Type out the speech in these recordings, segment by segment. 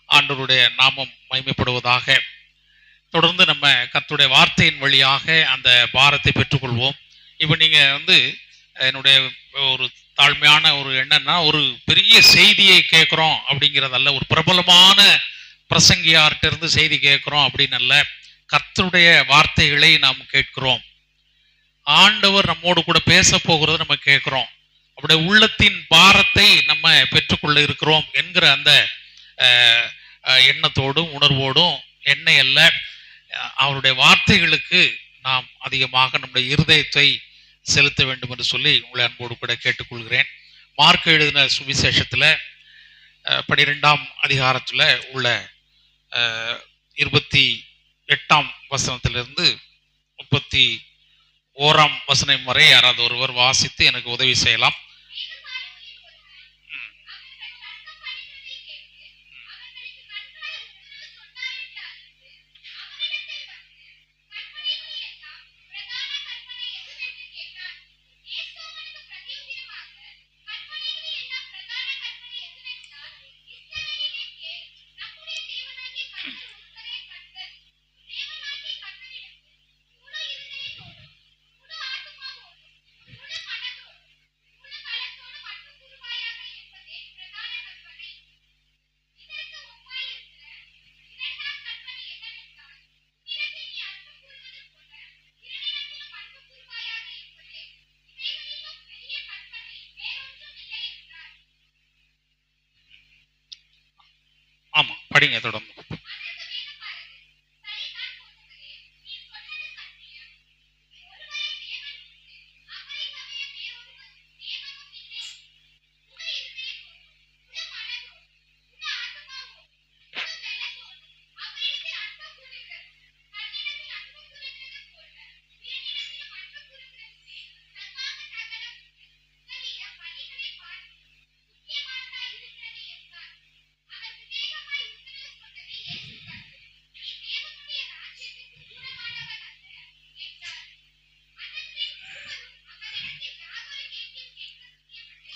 ஆண்டவருடைய நாமம் மகிமைப்படுவதாக. தொடர்ந்து நம்ம கர்த்தருடைய வார்த்தையின் வழியாக அந்த பாரத்தை பெற்றுக்கொள்வோம். இப்போ நீங்கள் என்னுடைய ஒரு தாழ்மையான ஒரு எண்ணம்னா, ஒரு பெரிய செய்தியை கேட்குறோம் அப்படிங்கிறதல்ல, ஒரு பிரபலமான பிரசங்கியார்கிட்ட இருந்து செய்தி கேட்குறோம் அப்படின்னு அல்ல. கர்த்தருடைய வார்த்தைகளை நாம் கேட்கிறோம். ஆண்டவர் நம்மோடு கூட பேச போகிறது நம்ம கேட்கிறோம். அவருடைய உள்ளத்தின் பாரத்தை நம்ம பெற்றுக்கொள்ள இருக்கிறோம் என்கிற அந்த எண்ணத்தோடும் உணர்வோடும் எண்ணெய் அல்ல, அவருடைய வார்த்தைகளுக்கு நாம் அதிகமாக நம்முடைய இருதயத்தை செலுத்த வேண்டும் என்று சொல்லி உங்களை அன்போடு கூட கேட்டுக்கொள்கிறேன். மார்க் எழுதின சுவிசேஷத்தில் 12ஆம் அதிகாரத்தில் உள்ள 28ஆம் வசனத்திலிருந்து 31ஆம் வசனம் வரை யாராவது ஒருவர் வாசித்து எனக்கு உதவி செய்யலாம். ஆமா, படிங்க தொடர்ந்து.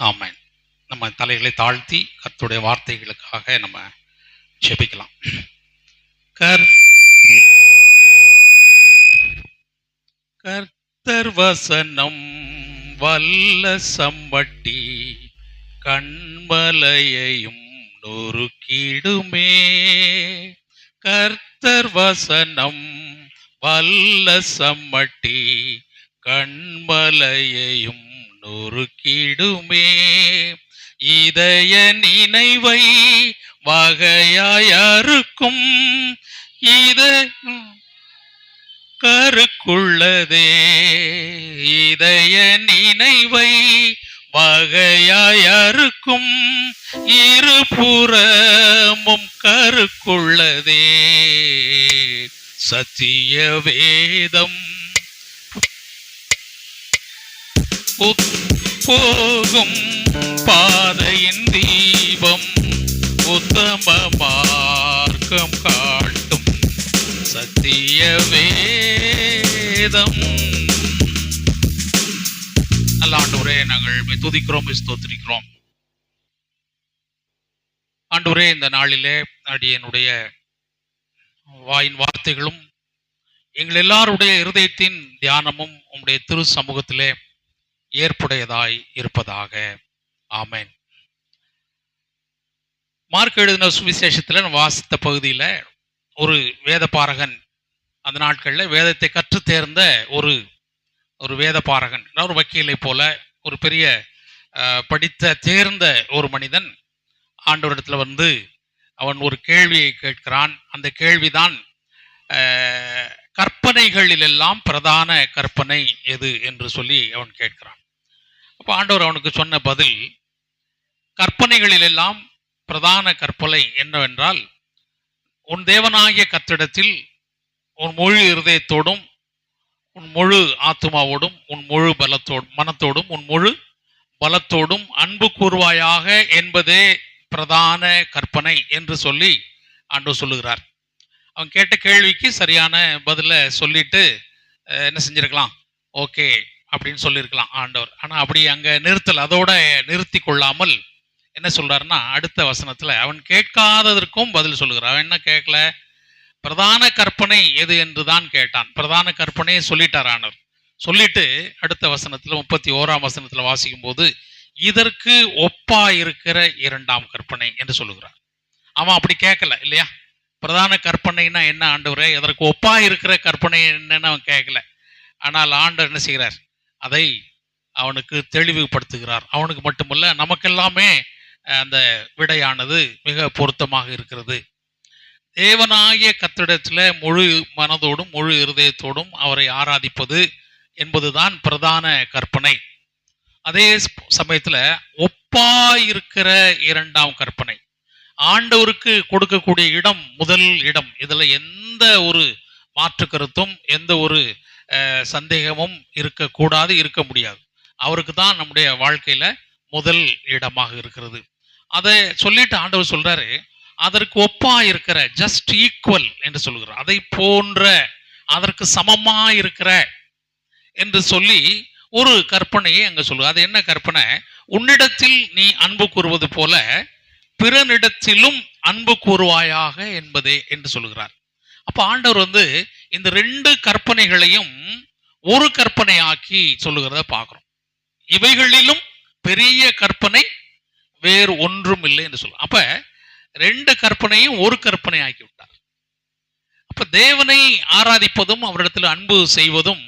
ஆமென். நம்ம தலைகளை தாழ்த்தி கர்த்தருடைய வார்த்தைகளுக்காக நம்ம ஜெபிக்கலாம். கர்த்தர் வசனம் வல்ல சம்பட்டி கண்மலையையும் நொறுக்கிடுமே. கர்த்தர் வசனம் வல்ல சம்பட்டி கண்மலையையும் நொறுக்கிடுமே. இதய நினைவை வகையாய் அறுக்கும் இத கருக்குள்ளதே. இதய நினைவை வகையாய் அறுக்கும் இருபுறமும் கருக்குள்ளதே. சத்திய வேதம் போகும் பாதையின் தீபம் உத்தம மார்க்கம் காட்டும் சத்திய வேதம். நல்ல ஆண்டவரே, நாங்கள் துதிக்கிறோம், ஸ்தோத்திரிக்கிறோம். ஆண்டவரே, இந்த நாளிலே அடியனுடைய வாயின் வார்த்தைகளும் எங்கள் எல்லாருடைய இருதயத்தின் தியானமும் உம்முடைய திரு சமூகத்திலே ஏற்புடையதாய் இருப்பதாக. ஆமென். மார்க் எழுதின சுவிசேஷத்தில் வாசித்த பகுதியில் ஒரு வேத பாரகன், அந்த நாட்களில் வேதத்தை கற்று தேர்ந்த ஒரு வேத பாரகன், ஒரு வக்கீலை போல ஒரு பெரிய படித்த தேர்ந்த ஒரு மனிதன் ஆண்டவரிடத்தில் அவன் ஒரு கேள்வியை கேட்கிறான். அந்த கேள்விதான், கற்பனைகளிலெல்லாம் பிரதான கற்பனை எது என்று சொல்லி அவன் கேட்கிறான். அப்போ ஆண்டவர் அவனுக்கு சொன்ன பதில், கற்பனைகளிலெல்லாம் பிரதான கற்பனை என்னவென்றால், உன் தேவனாகிய கர்த்தரிடத்தில் உன் முழு இருதயத்தோடும் உன் முழு ஆத்துமாவோடும் உன் முழு மனத்தோடும் உன் முழு பலத்தோடும் அன்பு கூர்வாயாக என்பதே பிரதான கற்பனை என்று சொல்லி ஆண்டவர் சொல்லுகிறார். அவன் கேட்ட கேள்விக்கு சரியான பதில சொல்லிட்டு என்ன செஞ்சிருக்கலாம், ஓகே அப்படின்னு சொல்லியிருக்கலாம் ஆண்டவர். ஆனால் அப்படி அங்கே நிறுத்தல், அதோட நிறுத்தி கொள்ளாமல் என்ன சொல்றாருன்னா, அடுத்த வசனத்துல அவன் கேட்காததற்கும் பதில் சொல்லுகிறான். அவன் என்ன கேட்கல? பிரதான கற்பனை எது என்று தான் கேட்டான். பிரதான கற்பனையை சொல்லிட்டார் ஆண்டவர். சொல்லிட்டு அடுத்த வசனத்துல 31ஆம் வசனத்துல வாசிக்கும் போது, இதற்கு ஒப்பா இருக்கிற இரண்டாம் கற்பனை என்று சொல்லுகிறார். அவன் அப்படி கேட்கல இல்லையா? பிரதான கற்பனைனா என்ன ஆண்டவரே, இதற்கு ஒப்பா இருக்கிற கற்பனை என்னன்னு அவன் கேட்கல. ஆனால் ஆண்டவர் என்ன செய்கிறார்? அதை அவனுக்கு தெளிவுபடுத்துகிறார். அவனுக்கு மட்டுமல்ல, நமக்கெல்லாமே அந்த விடையானது மிக பொருத்தமாக இருக்கிறது. தேவனாகிய கர்த்தரிடத்தில் முழு மனதோடும் முழு இருதயத்தோடும் அவரை ஆராதிப்பது என்பதுதான் பிரதான கற்பனை. அதே சமயத்துல ஒப்பாயிருக்கிற இரண்டாம் கற்பனை, ஆண்டவருக்கு கொடுக்கக்கூடிய இடம் முதல் இடம். இதுல எந்த ஒரு மாற்று கருத்தும் எந்த ஒரு சந்தேகமும் இருக்கக்கூடாது, இருக்க முடியாது. அவருக்கு தான் நம்முடைய வாழ்க்கையில முதல் இடமாக இருக்கிறது. அதை சொல்லிட்டு ஆண்டவர் சொல்றாரு, அதற்கு ஒப்பா இருக்கிற, ஜஸ்ட் ஈக்குவல் என்று சொல்கிறார். அதை போன்ற, அதற்கு சமமா இருக்கிற என்று சொல்லி ஒரு கற்பனையை அங்க சொல்லுவார். அது என்ன கற்பனை? உன்னிடத்தில் நீ அன்பு கூறுவது போல பிறனிடத்திலும் அன்பு கூறுவாயாக என்பதே என்று சொல்லுகிறார். அப்ப ஆண்டவர் இந்த ரெண்டு கற்பனைகளையும் ஒரு கற்பனையாக்கி சொல்லுகிறத பார்க்கிறோம். இவைகளிலும் பெரிய கற்பனை வேறு ஒன்றும் இல்லை என்று சொல்லுவோம். அப்ப ரெண்டு கற்பனையும் ஒரு கற்பனை ஆக்கி விட்டார். அப்ப தேவனை ஆராதிப்பதும் அவரிடத்தில் அன்பு செய்வதும்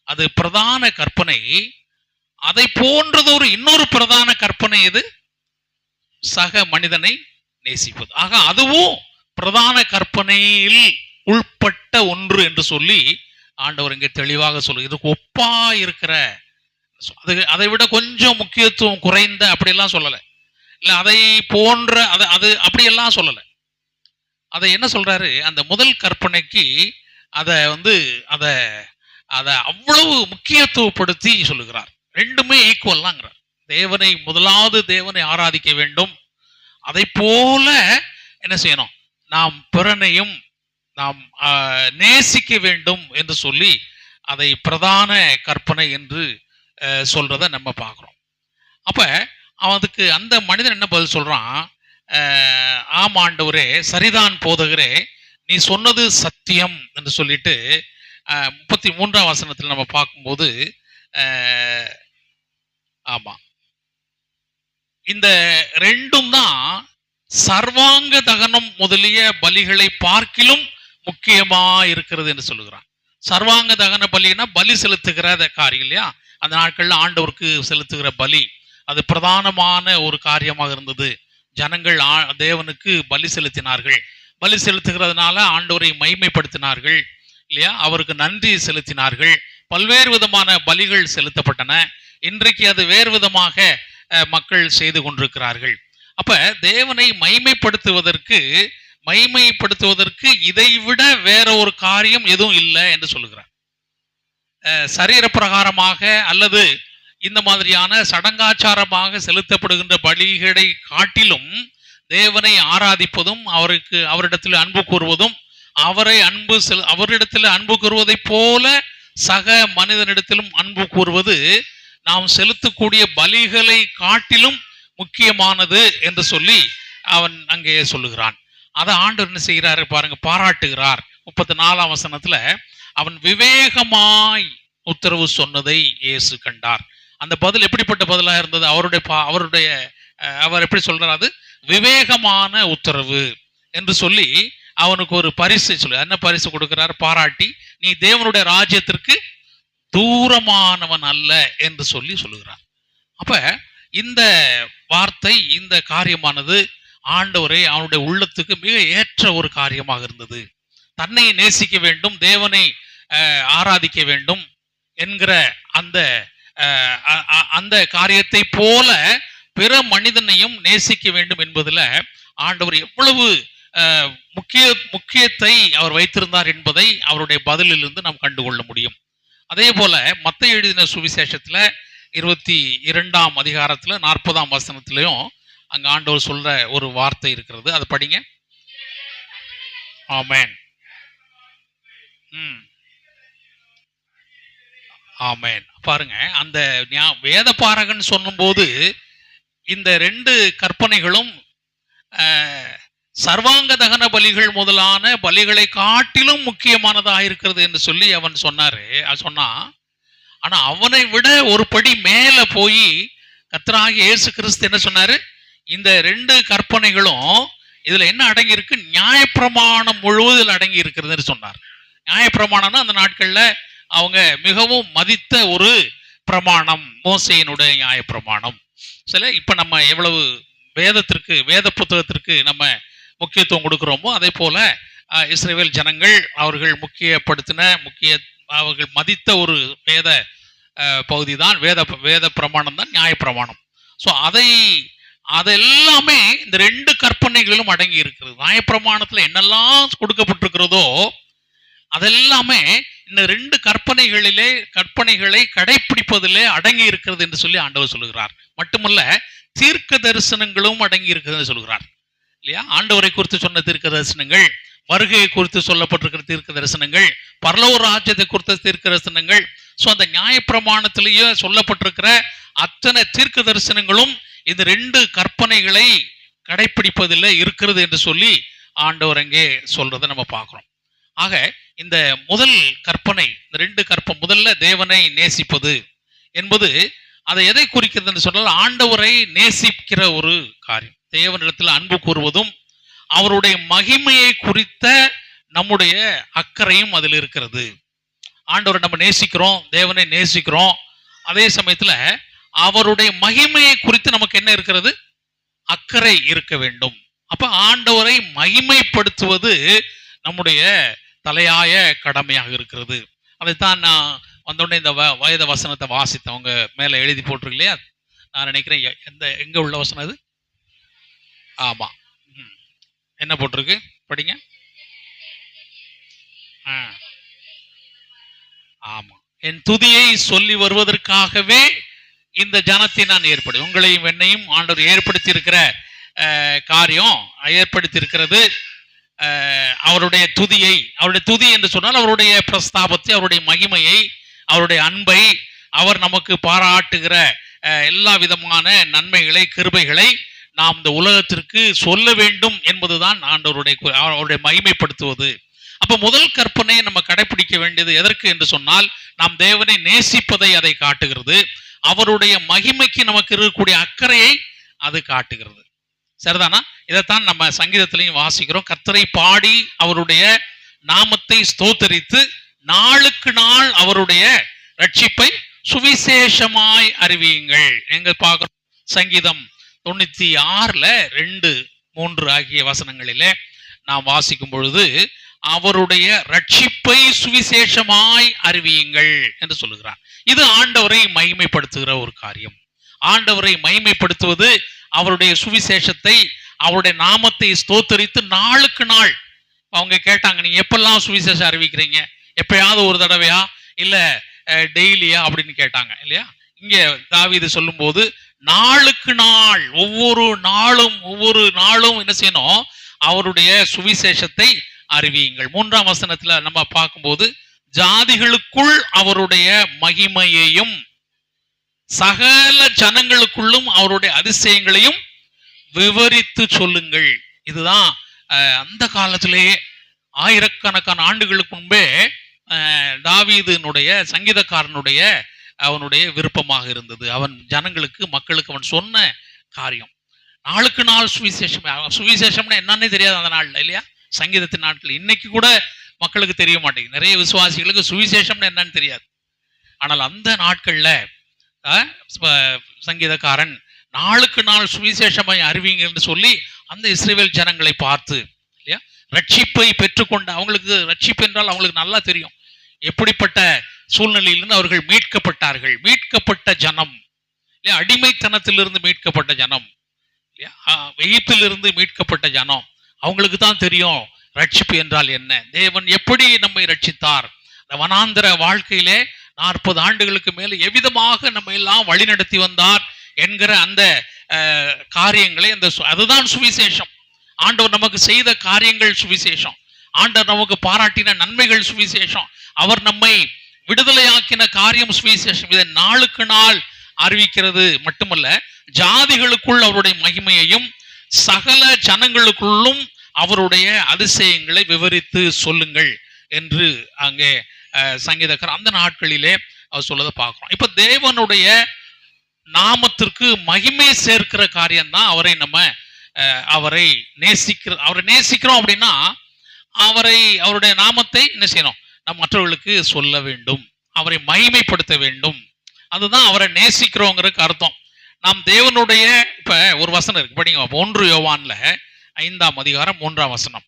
அது பிரதான கற்பனை. அதை போன்றது ஒரு இன்னொரு பிரதான கற்பனை எது? சக மனிதனை நேசிப்பது. ஆக அதுவும் பிரதான கற்பனையில் உள்பட்ட ஒன்று என்று சொல்லி ஆண்டவர் இங்கே தெளிவாக சொல்லு. இதுக்கு ஒப்பா இருக்கிற, அது அதை விட கொஞ்சம் முக்கியத்துவம் குறைந்த அப்படியெல்லாம் சொல்லலை. இல்ல அதை போன்ற, அது அப்படியெல்லாம் சொல்லலை. அதை என்ன சொல்றாரு? அந்த முதல் கற்பனைக்கு அதை அதை அதை அவ்வளவு முக்கியத்துவப்படுத்தி சொல்லுகிறார். ரெண்டுமே ஈக்குவல்லாங்கிறார். முதலாவது தேவனை ஆராதிக்க வேண்டும், அதை போல என்ன செய்யணும்? நாம் பிறனையும் நாம் நேசிக்க வேண்டும் என்று சொல்லி அதை பிரதான கற்பனை என்று சொல்றத நம்ம பார்க்கிறோம். அப்ப அவனுக்கு அந்த மனிதன் என்ன பதில் சொல்றான்? ஆம் ஆண்டவரே, சரிதான் போதகரே, நீ சொன்னது சத்தியம் என்று சொல்லிட்டு 33ஆம் வசனத்தில் நம்ம பார்க்கும்போது, ஆமா, இந்த ரெண்டும் தான் சர்வாங்க தகனம் முதலிய பலிகளை பார்க்கிலும் முக்கியமா இருக்கிறது என்று சொல்லுகிறான். சர்வாங்க தகன பலினா பலி செலுத்துகிற காரியம் இல்லையா? அந்த நாட்கள்ல ஆண்டவருக்கு செலுத்துகிற பலி அது பிரதானமான ஒரு காரியமாக இருந்தது. ஜனங்கள் தேவனுக்கு பலி செலுத்தினார்கள். பலி செலுத்துகிறதுனால ஆண்டவரை மைமைப்படுத்தினார்கள் இல்லையா? அவருக்கு நன்றி செலுத்தினார்கள். பல்வேறு விதமான பலிகள் செலுத்தப்பட்டன. இன்றைக்கு அது வேறு விதமாக மக்கள் செய்து கொண்டிருக்கிறார்கள். அப்ப தேவனை மைமைப்படுத்துவதற்கு இதைவிட வேற ஒரு காரியம் எதுவும் இல்லை என்று சொல்லுகிறார். சரீர பிரகாரமாக அல்லது இந்த மாதிரியான சடங்காச்சாரமாக செலுத்தப்படுகின்ற பலிகளை காட்டிலும் தேவனை ஆராதிப்பதும் அவரிடத்தில் அன்பு கூறுவதும் அவரிடத்தில் அன்பு கூறுவதை போல சக மனிதனிடத்திலும் அன்பு கூறுவது நாம் செலுத்தக்கூடிய பலிகளை காட்டிலும் முக்கியமானது என்று சொல்லி அவன் அங்கே சொல்லுகிறான். அதை ஆண்டவர் என்ன செய்கிறாரு பாருங்க, பாராட்டுகிறார். 34ஆம் வசனத்துல அவன் விவேகமாய் உத்தரவு சொன்னதை இயேசு கண்டார். அந்த பதில் எப்படிப்பட்ட பதிலாக இருந்தது? அவர் எப்படி சொல்றாரு? அது விவேகமான உத்தரவு என்று சொல்லி அவனுக்கு ஒரு பரிசு சொல்லு. என்ன பரிசு கொடுக்கிறார்? பாராட்டி, நீ தேவனுடைய ராஜ்யத்திற்கு தூரமானவன் அல்ல என்று சொல்லுகிறார். அப்ப இந்த வார்த்தை, இந்த காரியமானது ஆண்டவரை அவனுடைய உள்ளத்துக்கு மிக ஏற்ற ஒரு காரியமாக இருந்தது. தன்னை நேசிக்க வேண்டும், தேவனை ஆராதிக்க வேண்டும் என்கிற அந்த காரியத்தை போல பிற மனிதனையும் நேசிக்க வேண்டும் என்பதுல ஆண்டவர் எவ்வளவு முக்கியத்தை அவர் வைத்திருந்தார் என்பதை அவருடைய பதிலிலிருந்து நாம் கண்டுகொள்ள முடியும். அதே போல மத்தேயு எழுதின சுவிசேஷத்துல 22ஆம் அதிகாரத்துல 40ஆம் வசனத்திலையும் அங்க ஆண்டவர் சொல்ற ஒரு வார்த்தை இருக்கிறது. அதை படிங்க. ஆமென். ஆமென். பாருங்க, அந்த வேத பாரகன் சொல்லும் போது இந்த 2 கற்பனைகளும் சர்வாங்க தகன பலிகள் முதலான பலிகளை காட்டிலும் முக்கியமானதாக இருக்கிறது என்று சொல்லி அவன் சொன்னா. ஆனா அவனை விட ஒரு படி மேல போய் கர்த்தராகிய இயேசு கிறிஸ்து என்ன சொன்னாரு? இந்த 2 கற்பனைகளும் இதுல என்ன அடங்கி இருக்கு? நியாயப்பிரமாணம் முழுவதில் அடங்கி இருக்கிறதுன்னு சொன்னார். நியாயப்பிரமாணம்னா அந்த நாட்கள்ல அவங்க மிகவும் மதித்த ஒரு பிரமாணம், மோசேயினுடைய நியாயப்பிரமாணம். இப்ப நம்ம எவ்வளவு வேத புத்தகத்திற்கு நம்ம முக்கியத்துவம் கொடுக்கிறோமோ அதே போல இஸ்ரவேல் ஜனங்கள் அவர்கள் அவர்கள் மதித்த ஒரு வேத பகுதி தான் வேத பிரமாணம் தான் நியாயப்பிரமாணம். ஸோ அதெல்லாமே இந்த 2 கற்பனைகளிலும் அடங்கி இருக்கிறது. நியாயப்பிரமாணத்துல என்னெல்லாம் கொடுக்கப்பட்டிருக்கிறதோ அதெல்லாமே இந்த 2 கற்பனைகளை கடைபிடிப்பதிலே அடங்கி இருக்கிறது என்று சொல்லி ஆண்டவர் சொல்லுகிறார். மட்டுமல்ல, தீர்க்க தரிசனங்களும் அடங்கி இருக்கிறது சொல்லுகிறார் இல்லையா? ஆண்டவரை குறித்து சொன்ன தீர்க்க தரிசனங்கள், வருகையை குறித்து சொல்லப்பட்டிருக்கிற தீர்க்க தரிசனங்கள், பரலோக ராஜ்யத்தை குறித்த தீர்க்க தரிசனங்கள். ஸோ அந்த நியாயப்பிரமாணத்திலேயே சொல்லப்பட்டிருக்கிற அத்தனை தீர்க்க தரிசனங்களும் இந்த 2 கற்பனைகளை கடைபிடிப்பதில் இருக்கிறது என்று சொல்லி ஆண்டவர் அங்கே சொல்றதை நம்ம பார்க்கிறோம். ஆக இந்த முதல் கற்பனை, இந்த 2 முதல்ல தேவனை நேசிப்பது என்பது அதை எதை குறிக்கிறது என்று சொன்னால், ஆண்டவரை நேசிக்கிற ஒரு காரியம். தேவனிடத்தில் அன்பு கூறுவதும் அவருடைய மகிமையை குறித்த நம்முடைய அக்கறையும் அதில் இருக்கிறது. ஆண்டவரை நம்ம நேசிக்கிறோம், தேவனை நேசிக்கிறோம், அதே சமயத்துல அவருடைய மகிமையை குறித்து நமக்கு என்ன இருக்கிறது? அக்கறை இருக்க வேண்டும். அப்ப ஆண்டவரை மகிமைப்படுத்துவது நம்முடைய தலையாய கடமையாக இருக்கிறது. அதைத்தான் நான் வந்தோடனே இந்த வேத வசனத்தை வாசித்தவங்க மேல எழுதி போட்டிருக்கு இல்லையா? நான் நினைக்கிறேன் எங்க உள்ள வசனம் அது? ஆமா, என்ன போட்டிருக்கு படிங்க. ஆமா, என் துதியை சொல்லி வருவதற்காகவே இந்த ஜனத்தை நான் உங்களையும் என்னையும் ஆண்டவர் ஏற்படுத்தி இருக்கிற காரியம் ஏற்படுத்தி இருக்கிறது. அவருடைய துதி என்று சொன்னால் அவருடைய பிரஸ்தாபத்தை, அவருடைய மகிமையை, அவருடைய அன்பை, அவர் நமக்கு பாராட்டுகிற எல்லா விதமான நன்மைகளை, கிருபைகளை நாம் இந்த உலகத்திற்கு சொல்ல வேண்டும் என்பதுதான் அவருடைய மகிமைப்படுத்துவது. அப்ப முதல் கற்பனை நம்ம கடைபிடிக்க வேண்டியது எதற்கு என்று சொன்னால், நாம் தேவனை நேசிப்பதை அதை காட்டுகிறது. அவருடைய மகிமைக்கு நமக்கு இருக்கக்கூடிய அக்கறையை அது காட்டுகிறது. சரிதானா? இதைத்தான் நம்ம சங்கீதத்திலையும் வாசிக்கிறோம். கர்த்தரை பாடி அவருடைய நாமத்தை ஸ்தோத்தரித்து நாளுக்கு நாள் அவருடைய ரட்சிப்பை சுவிசேஷமாய் அறிவியுங்கள். எங்க பார்க்கிறோம்? சங்கீதம் 96:2, 3 ஆகிய வசனங்களிலே நாம் வாசிக்கும் பொழுது அவருடைய ரட்சிப்பை சுவிசேஷமாய் அறிவியுங்கள் என்று சொல்லுகிறார். இது ஆண்டவரை மகிமைப்படுத்துகிற ஒரு காரியம். ஆண்டவரை மகிமைப்படுத்துவது அவருடைய சுவிசேஷத்தை, அவருடைய நாமத்தை ஸ்தோத்தரித்து நாளுக்கு நாள். அவங்க கேட்டாங்க, நீங்க எப்பெல்லாம் சுவிசேஷம் அறிவிக்கிறீங்க? எப்பயாவது ஒரு தடவையா, இல்ல டெய்லியா அப்படின்னு கேட்டாங்க இல்லையா? இங்க தாவீது சொல்லும் போது நாளுக்கு நாள், ஒவ்வொரு நாளும் என்ன செய்யணும்? அவருடைய சுவிசேஷத்தை அறிவியுங்கள். 3ஆம் வசனத்துல நம்ம பார்க்கும்போது, ஜாதிகளுக்குள் அவருடைய மகிமையையும் சகல ஜனங்களுக்குள்ளும் அவருடைய அதிசயங்களையும் விவரித்து சொல்லுங்கள். இதுதான் அந்த காலத்திலேயே ஆயிரக்கணக்கான ஆண்டுகளுக்கு முன்பே தாவீதினுடைய சங்கீதக்காரனுடைய அவனுடைய விருப்பமாக இருந்தது. அவன் ஜனங்களுக்கு, மக்களுக்கு அவன் சொன்ன காரியம். நாளுக்கு நாள் சுவிசேஷம்னா என்னன்னே தெரியாது அந்த நாள்ல இல்லையா? சங்கீதத்தின் நாட்கள். இன்னைக்கு கூட மக்களுக்கு தெரிய மாட்டேங்குது. நிறைய விசுவாசிகளுக்கு சுவிசேஷம்னு என்னன்னு தெரியாது. ஆனால் அந்த நாட்கள்ல சங்கீதக்காரன் நாளுக்கு நாள் சுவிசேஷமாய் அறிவிங்க என்று சொல்லி அந்த இஸ்ரவேல் ஜனங்களை பார்த்து இல்லையா, ரட்சிப்பை பெற்றுக்கொண்ட, அவங்களுக்கு ரட்சிப்பு என்றால் அவங்களுக்கு நல்லா தெரியும். எப்படிப்பட்ட சூழ்நிலையிலிருந்து அவர்கள் மீட்கப்பட்டார்கள். மீட்கப்பட்ட ஜனம் இல்லையா, அடிமைத்தனத்திலிருந்து மீட்கப்பட்ட ஜனம் இல்லையா, எகிப்திலிருந்து மீட்கப்பட்ட ஜனம். அவங்களுக்கு தான் தெரியும் ரட்சிப்பு என்றால் என்ன, தேவன் எப்படி நம்மை ரட்சித்தார், வனாந்தர வாழ்க்கையிலே 40 ஆண்டுகளுக்கு மேல எவ்விதமாக நம்ம எல்லாம் வழிநடத்தி வந்தார் என்கிற அந்த காரியங்களை, அதுதான் சுவிசேஷம். ஆண்டவர் நமக்கு செய்த காரியங்கள் சுவிசேஷம். ஆண்டவர் நமக்கு பாராட்டின நன்மைகள் சுவிசேஷம். அவர் நம்மை விடுதலையாக்கின காரியம் சுவிசேஷம். இதை நாளுக்கு நாள் அறிவிக்கிறது மட்டுமல்ல, ஜாதிகளுக்குள் அவருடைய மகிமையையும் சகல ஜனங்களுக்குள்ளும் அவருடைய அதிசயங்களை விவரித்து சொல்லுங்கள் என்று அங்கே சங்கீதக்காரர் அந்த நாட்களிலே அவர் சொல்லதை பார்க்கிறோம். இப்ப தேவனுடைய நாமத்திற்கு மகிமை சேர்க்கிற காரியம்தான் அவரை நேசிக்கிறோம் அப்படின்னா அவருடைய நாமத்தை என்ன செய்யணும், நம் மற்றவர்களுக்கு சொல்ல வேண்டும், அவரை மகிமைப்படுத்த வேண்டும். அதுதான் அவரை நேசிக்கிறோங்கிறதுக்கு அர்த்தம். நாம் தேவனுடைய இப்ப ஒரு வசனம் இருக்கு, படிங்க 1 யோவான்ல 5ஆம் அதிகாரம் 3ஆம் வசனம்.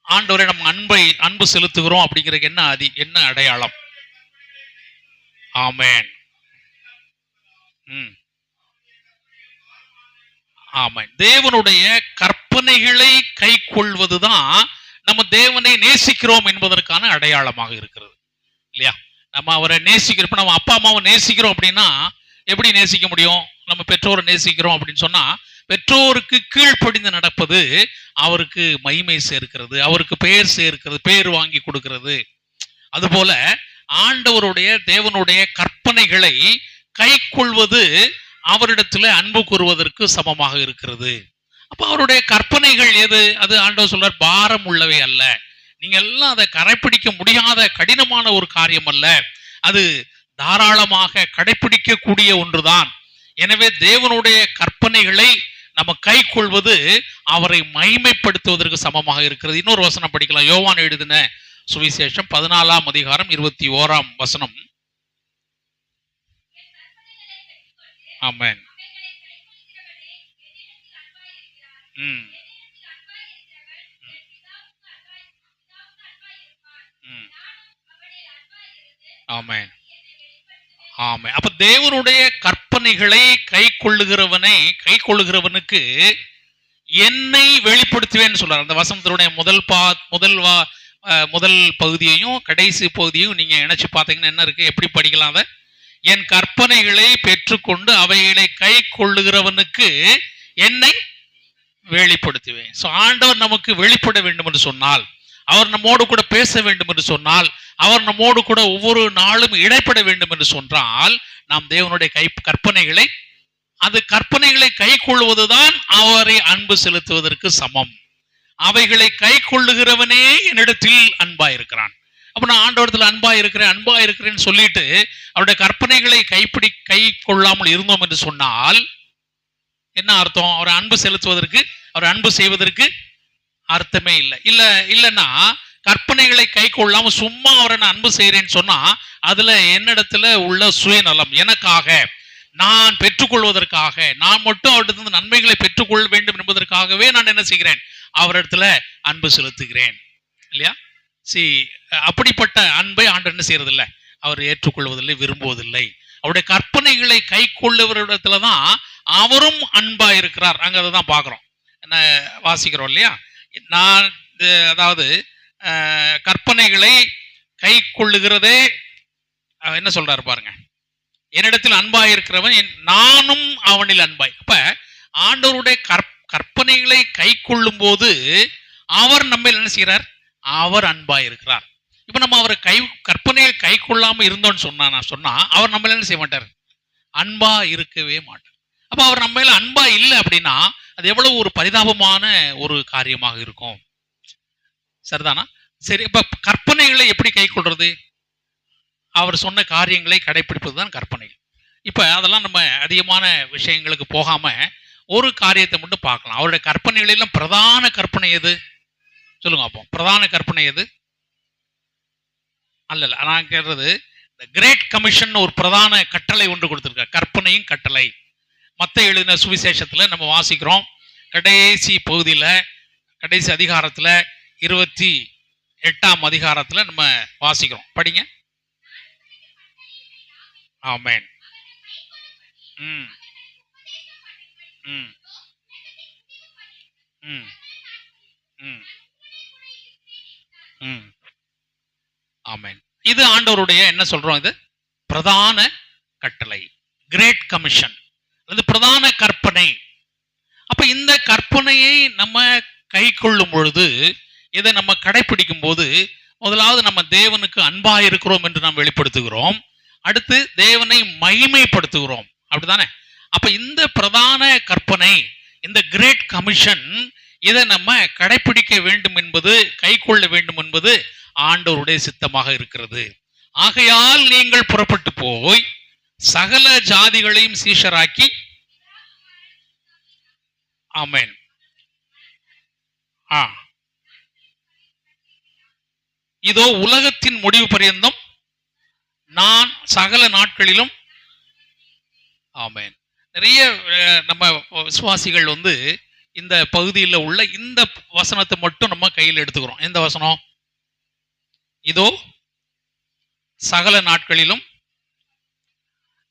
ஆண்டவரை நம்ம அன்பு செலுத்துகிறோம் அப்படிங்கிறதுக்கு என்ன அடையாளம்? ஆமென். ஆமென். தேவனுடைய கற்பனைகளை கை கொள்வதுதான் நம்ம தேவனை நேசிக்கிறோம் என்பதற்கான அடையாளமாக இருக்கிறது இல்லையா? நம்ம அவரை நேசிக்கிறோம். நம்ம அப்பா அம்மாவை நேசிக்கிறோம் அப்படின்னா எப்படி நேசிக்க முடியும்? நம்ம பெற்றோரை நேசிக்கிறோம் அப்படின்னு சொன்னா, பெற்றோருக்கு கீழ்ப்படிந்து நடப்பது அவருக்கு மகிமை சேர்க்கிறது, அவருக்கு பெயர் சேர்க்கிறது, பெயர் வாங்கி கொடுக்கிறது. அதுபோல ஆண்டவருடைய தேவனுடைய கற்பனைகளை கை கொள்வது அவரிடத்துல அன்பு கூறுவதற்கு சமமாக இருக்கிறது. அப்ப அவருடைய கற்பனைகள் எது? அது ஆண்டவர் சொல்றார், பாரம் உள்ளவை அல்ல, நீங்க எல்லாம் அதை கடைபிடிக்க முடியாத கடினமான ஒரு காரியம் அல்ல, அது தாராளமாக கடைபிடிக்கக்கூடிய ஒன்றுதான். எனவே தேவனுடைய கற்பனைகளை நம்ம கை கொள்வது அவரை மகிமைப்படுத்துவதற்கு சமமாக இருக்கிறது. இன்னொரு வசனம் படிக்கலாம். யோவான் எழுதின சுவிசேஷம் 14ஆம் அதிகாரம் 21ஆம் வசனம். ஆமென். ஆமென். ஆமென். அப்ப தேவனுடைய கற்பனைகளை கை கொள்ளுகிறவனுக்கு என்னை வெளிப்படுத்துவேன்னு சொல்றார். அந்த வசனத்தினுடைய முதல் பகுதியையும் கடைசி பகுதியும் நீங்க இணைச்சு பார்த்தீங்கன்னா என்ன இருக்கு? எப்படி படிக்கலாம்? அதை என் கற்பனைகளை பெற்றுக்கொண்டு அவைகளை கை கொள்ளுகிறவனுக்கு என்னை வெளிப்படுத்துவேன். ஆண்டவர் நமக்கு வெளிப்பட வேண்டும் என்று சொன்னால், அவர் நம்மோடு கூட பேச வேண்டும் என்று சொன்னால், அவர் நம்மோடு கூட ஒவ்வொரு நாளும் இடைப்பட வேண்டும் என்று சொன்னால், நாம் தேவனுடைய கற்பனைகளை கை கொள்வதுதான் அவரை அன்பு செலுத்துவதற்கு சமம். அவைகளை கை கொள்ளுகிறவனே என்னிடத்தில் அன்பா இருக்கிறான். அப்ப நான் ஆண்டவரத்தில் அன்பா இருக்கிறேன்னு சொல்லிட்டு அவருடைய கற்பனைகளை கை கொள்ளாமல் இருந்தோம் என்று சொன்னால் என்ன அர்த்தம்? அவரை அன்பு செலுத்துவதற்கு, அவர் அன்பு செய்வதற்கு அர்த்தமே இல்லை. இல்லைன்னா கற்பனைகளை கை கொள்ளாம சும்மா அவரை நான் அன்பு செய்யறேன்னு சொன்னா அதுல என்னிடத்துல உள்ள சுயநலம், எனக்காக நான் பெற்றுக்கொள்வதற்காக, நான் மட்டும் அவரிடத்துல நன்மைகளை பெற்றுக்கொள்ள வேண்டும் என்பதற்காகவே நான் என்ன செய்கிறேன்? அவரிடத்துல அன்பு செலுத்துகிறேன் இல்லையா? அப்படிப்பட்ட அன்பை ஆண்டவர் என்ன செய்யறது இல்லை, அவர் ஏற்றுக்கொள்வதில்லை, விரும்புவதில்லை. அவருடைய கற்பனைகளை கை கொள்ளுவரிடத்துலதான் அவரும் அன்பா இருக்கிறார். அங்க அதை தான் பாக்குறோம், என்ன வாசிக்கிறோம் இல்லையா? நான் அதாவது கற்பனைகளை கை கொள்ளுகிறதே என்ன சொல்றாரு பாருங்க, என்னிடத்தில் அன்பாய் இருக்கிறவன் நானும் அவனில் அன்பாய். அப்ப ஆண்டவருடைய கற்பனைகளை கை கொள்ளும் போது அவர் நம்ம என்ன செய்யறார்? அவர் அன்பாய் இருக்கிறார். இப்ப நம்ம அவரை கற்பனையை கை கொள்ளாம இருந்தோம்னு சொன்னா அவர் நம்ம என்ன செய்ய மாட்டார்? அன்பா இருக்கவே மாட்டார். அப்ப அவர் நம்ம அன்பா இல்லை அப்படின்னா அது எவ்வளவு ஒரு பரிதாபமான ஒரு காரியமாக இருக்கும். சரிதானா? சரி, இப்ப கற்பனைகளை எப்படி கை கொள்றது? அவர் சொன்ன காரியங்களை கடைபிடிப்பதுதான் கற்பனை. இப்ப அதெல்லாம் நம்ம அதிகமான விஷயங்களுக்கு போகாம ஒரு காரியத்தை மட்டும் பார்க்கலாம். அவருடைய கற்பனைகளிலும் பிரதான கற்பனை எது சொல்லுங்க அப்போ? பிரதான கற்பனை எது? அல்ல, நான் கேட்கறது கிரேட் கமிஷன் ஒரு பிரதான கட்டளை ஒன்று கொடுத்திருக்க, கற்பனையும் கட்டளை. மத்தேயு எழுதின சுவிசேஷத்துல நம்ம வாசிக்கிறோம், கடைசி பகுதியில, கடைசி அதிகாரத்துல 28ஆம் அதிகாரத்துல நம்ம வாசிக்கிறோம். படிங்க. ஆமென். ஆமென். இது ஆண்டவருடைய என்ன சொல்றோம்? இது பிரதான கட்டளை, கிரேட் கமிஷன், அது பிரதான கற்பனை. அப்ப இந்த கற்பனையை நம்ம கை கொள்ளும் பொழுது, இதை நம்ம கடைபிடிக்கும் போது, முதலாவது நம்ம தேவனுக்கு அன்பா இருக்கிறோம் என்று நாம் வெளிப்படுத்துகிறோம். அடுத்து தேவனை மகிமைப்படுத்துகிறோம், அப்படித்தானே? அப்ப இந்த பிரதான கற்பனை, இந்த கிரேட் கமிஷன், இதை நம்ம கடைபிடிக்க வேண்டும் என்பது, கை கொள்ள வேண்டும் என்பது ஆண்டவருடைய சித்தமாக இருக்கிறது. ஆகையால் நீங்கள் புறப்பட்டு போய் சகல ஜாதிகளையும் சீஷராக்கி, ஆமென், இதோ உலகத்தின் முடிவு பரியந்தம் நான் சகல நாட்களிலும், ஆமென். நிறைய நம்ம விசுவாசிகள் இந்த பகுதியில் உள்ள இந்த வசனத்தை மட்டும் நம்ம கையில் எடுத்துக்கிறோம். எந்த வசனம்? இதோ சகல நாட்களிலும்.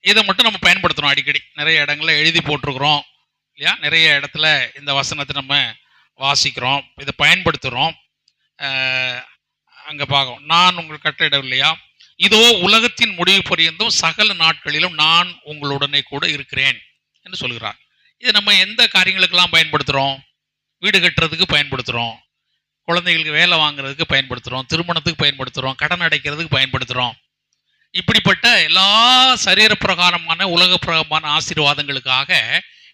இதை மட்டும் நம்ம பயன்படுத்துறோம் அடிக்கடி. நிறைய இடங்கள்ல எழுதி போட்டிருக்கிறோம் இல்லையா? நிறைய இடத்துல இந்த வசனத்தை நம்ம வாசிக்கிறோம், இதை பயன்படுத்துகிறோம். அங்கே பார்க்கணும், நான் உங்கள் கட்டளையிட இல்லையா, இதோ உலகத்தின் முடிவு பரியந்தும் சகல நாட்களிலும் நான் உங்களுடனே கூட இருக்கிறேன் என்று சொல்கிறார். இதை நம்ம எந்த காரியங்களுக்கெல்லாம் பயன்படுத்துகிறோம்? வீடு கட்டுறதுக்கு பயன்படுத்துகிறோம், குழந்தைகளுக்கு வேலை வாங்குறதுக்கு பயன்படுத்துகிறோம், திருமணத்துக்கு பயன்படுத்துகிறோம், கடன் அடைக்கிறதுக்கு பயன்படுத்துகிறோம். இப்படிப்பட்ட எல்லா சரீர பிரகாரமான உலக பிரகாரமான ஆசீர்வாதங்களுக்காக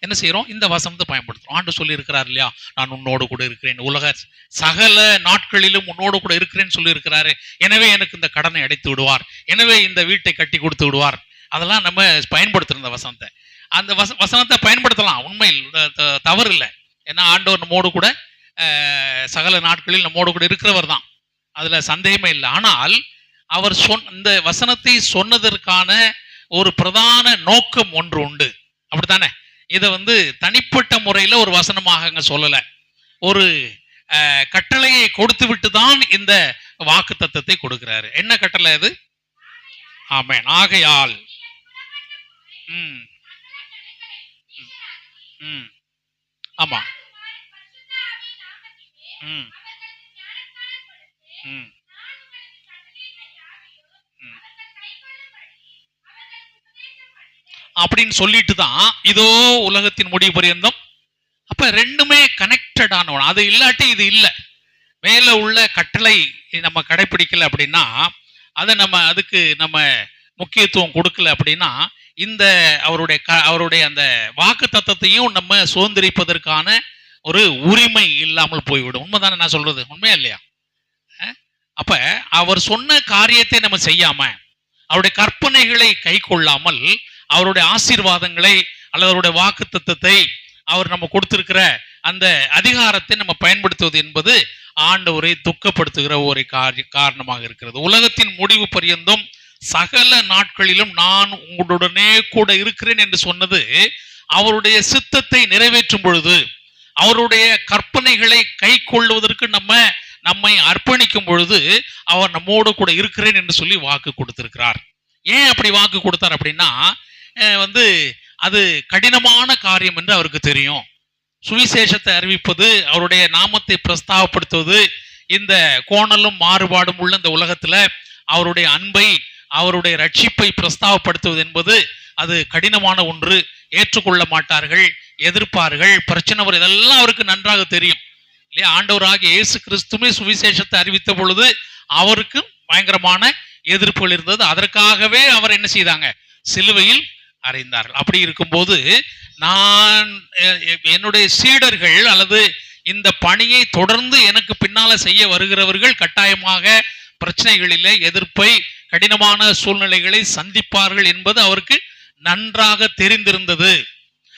என்ன செய்யறோம்? இந்த வசனத்தை பயன்படுத்துறோம். ஆண்டு சொல்லி இருக்கிறார் இல்லையா, நான் உன்னோடு கூட இருக்கிறேன், உலக சகல நாட்களிலும் உன்னோடு கூட இருக்கிறேன்னு சொல்லி இருக்கிறாரு. எனவே எனக்கு இந்த கடனை அடைத்து விடுவார், எனவே இந்த வீட்டை கட்டி கொடுத்து விடுவார். அதெல்லாம் நம்ம பயன்படுத்துற இந்த வசனத்தை, அந்த வசனத்தை பயன்படுத்தலாம், உண்மையில் தவறு இல்லை. ஏன்னா ஆண்டவர் நம்மோடு கூட சகல நாட்களில் நம்மோடு கூட இருக்கிறவர் தான், அதுல சந்தேகமே இல்லை. ஆனால் அவர் இந்த வசனத்தை சொன்னதற்கான ஒரு பிரதான நோக்கம் ஒன்று உண்டு, அப்படித்தானே? இதை தனிப்பட்ட முறையில் ஒரு வசனமாக அங்க சொல்லல, ஒரு கட்டளையை கொடுத்து விட்டு தான் இந்த வாக்கு தத்தத்தை கொடுக்கிறாரு. என்ன கட்டளை அது? ஆமென். ஆகையால் ஆமா, அப்படின்னு சொல்லிட்டு தான் இதோ உலகத்தின் முடிவு பரியந்தம். அப்ப ரெண்டுமே கனெக்டட் ஆனவன். அது இல்லாட்டி இது இல்லை. மேல உள்ள கட்டளை நம்ம கடைபிடிக்கல அப்படின்னா, அதை அதுக்கு நம்ம முக்கியத்துவம் கொடுக்கல அப்படின்னா, இந்த அவருடைய அந்த வாக்கு தத்தத்தையும் நம்ம சுதந்திரிப்பதற்கான ஒரு உரிமை இல்லாமல் போய்விடும். உண்மைதானே நான் சொல்றது? உண்மையா இல்லையா? அப்ப அவர் சொன்ன காரியத்தை நம்ம செய்யாம, அவருடைய கற்பனைகளை கை கொள்ளாமல், அவருடைய ஆசீர்வாதங்களை அல்லது அவருடைய வாக்கு தத்தத்தை, அவர் நம்ம கொடுத்திருக்கிற அந்த அதிகாரத்தை நம்ம பயன்படுத்துவது என்பது ஆண்டவரை துக்கப்படுத்துகிற ஒரு காரணமாக இருக்கிறது. உலகத்தின் முடிவு பரியந்தும் சகல நாட்களிலும் நான் உங்களுடனே கூட இருக்கிறேன் என்று சொன்னது, அவருடைய சித்தத்தை நிறைவேற்றும் பொழுது, அவருடைய கற்பனைகளை கை கொள்வதற்கு நம்மை அர்ப்பணிக்கும் பொழுது அவர் நம்மோடு கூட இருக்கிறேன் என்று சொல்லி வாக்கு கொடுத்திருக்கிறார். ஏன் அப்படி வாக்கு கொடுத்தார் அப்படின்னா, அது கடினமான காரியம் என்று அவருக்கு தெரியும். சுவிசேஷத்தை அறிவிப்பது, அவருடைய நாமத்தை பிரஸ்தாபப்படுத்துவது, இந்த கோணலும் மாறுபாடும் உள்ள இந்த உலகத்துல அவருடைய அன்பை, அவருடைய ரட்சிப்பை பிரஸ்தாபப்படுத்துவது என்பது அது கடினமான ஒன்று. ஏற்றுக்கொள்ள மாட்டார்கள், எதிர்ப்பார்கள், பிரச்சனை வரும், இதெல்லாம் அவருக்கு நன்றாக தெரியும் இல்லையா? ஆண்டவராகிய இயேசு கிறிஸ்துவே சுவிசேஷத்தை அறிவித்த பொழுது அவருக்கு பயங்கரமான எதிர்ப்புகள் இருந்தது. அதற்காகவே அவர் என்ன செய்தாங்க? சிலுவையில் அறைந்தார்கள். அப்படி இருக்கும்போது நான் என்னுடைய சீடர்கள் அல்லது இந்த பணியை தொடர்ந்து எனக்கு பின்னால செய்ய வருகிறவர்கள் கட்டாயமாக பிரச்சனைகளிலே எதிர்ப்பை, கடினமான சூழ்நிலைகளை சந்திப்பார்கள் என்பது அவருக்கு நன்றாக தெரிந்திருந்தது.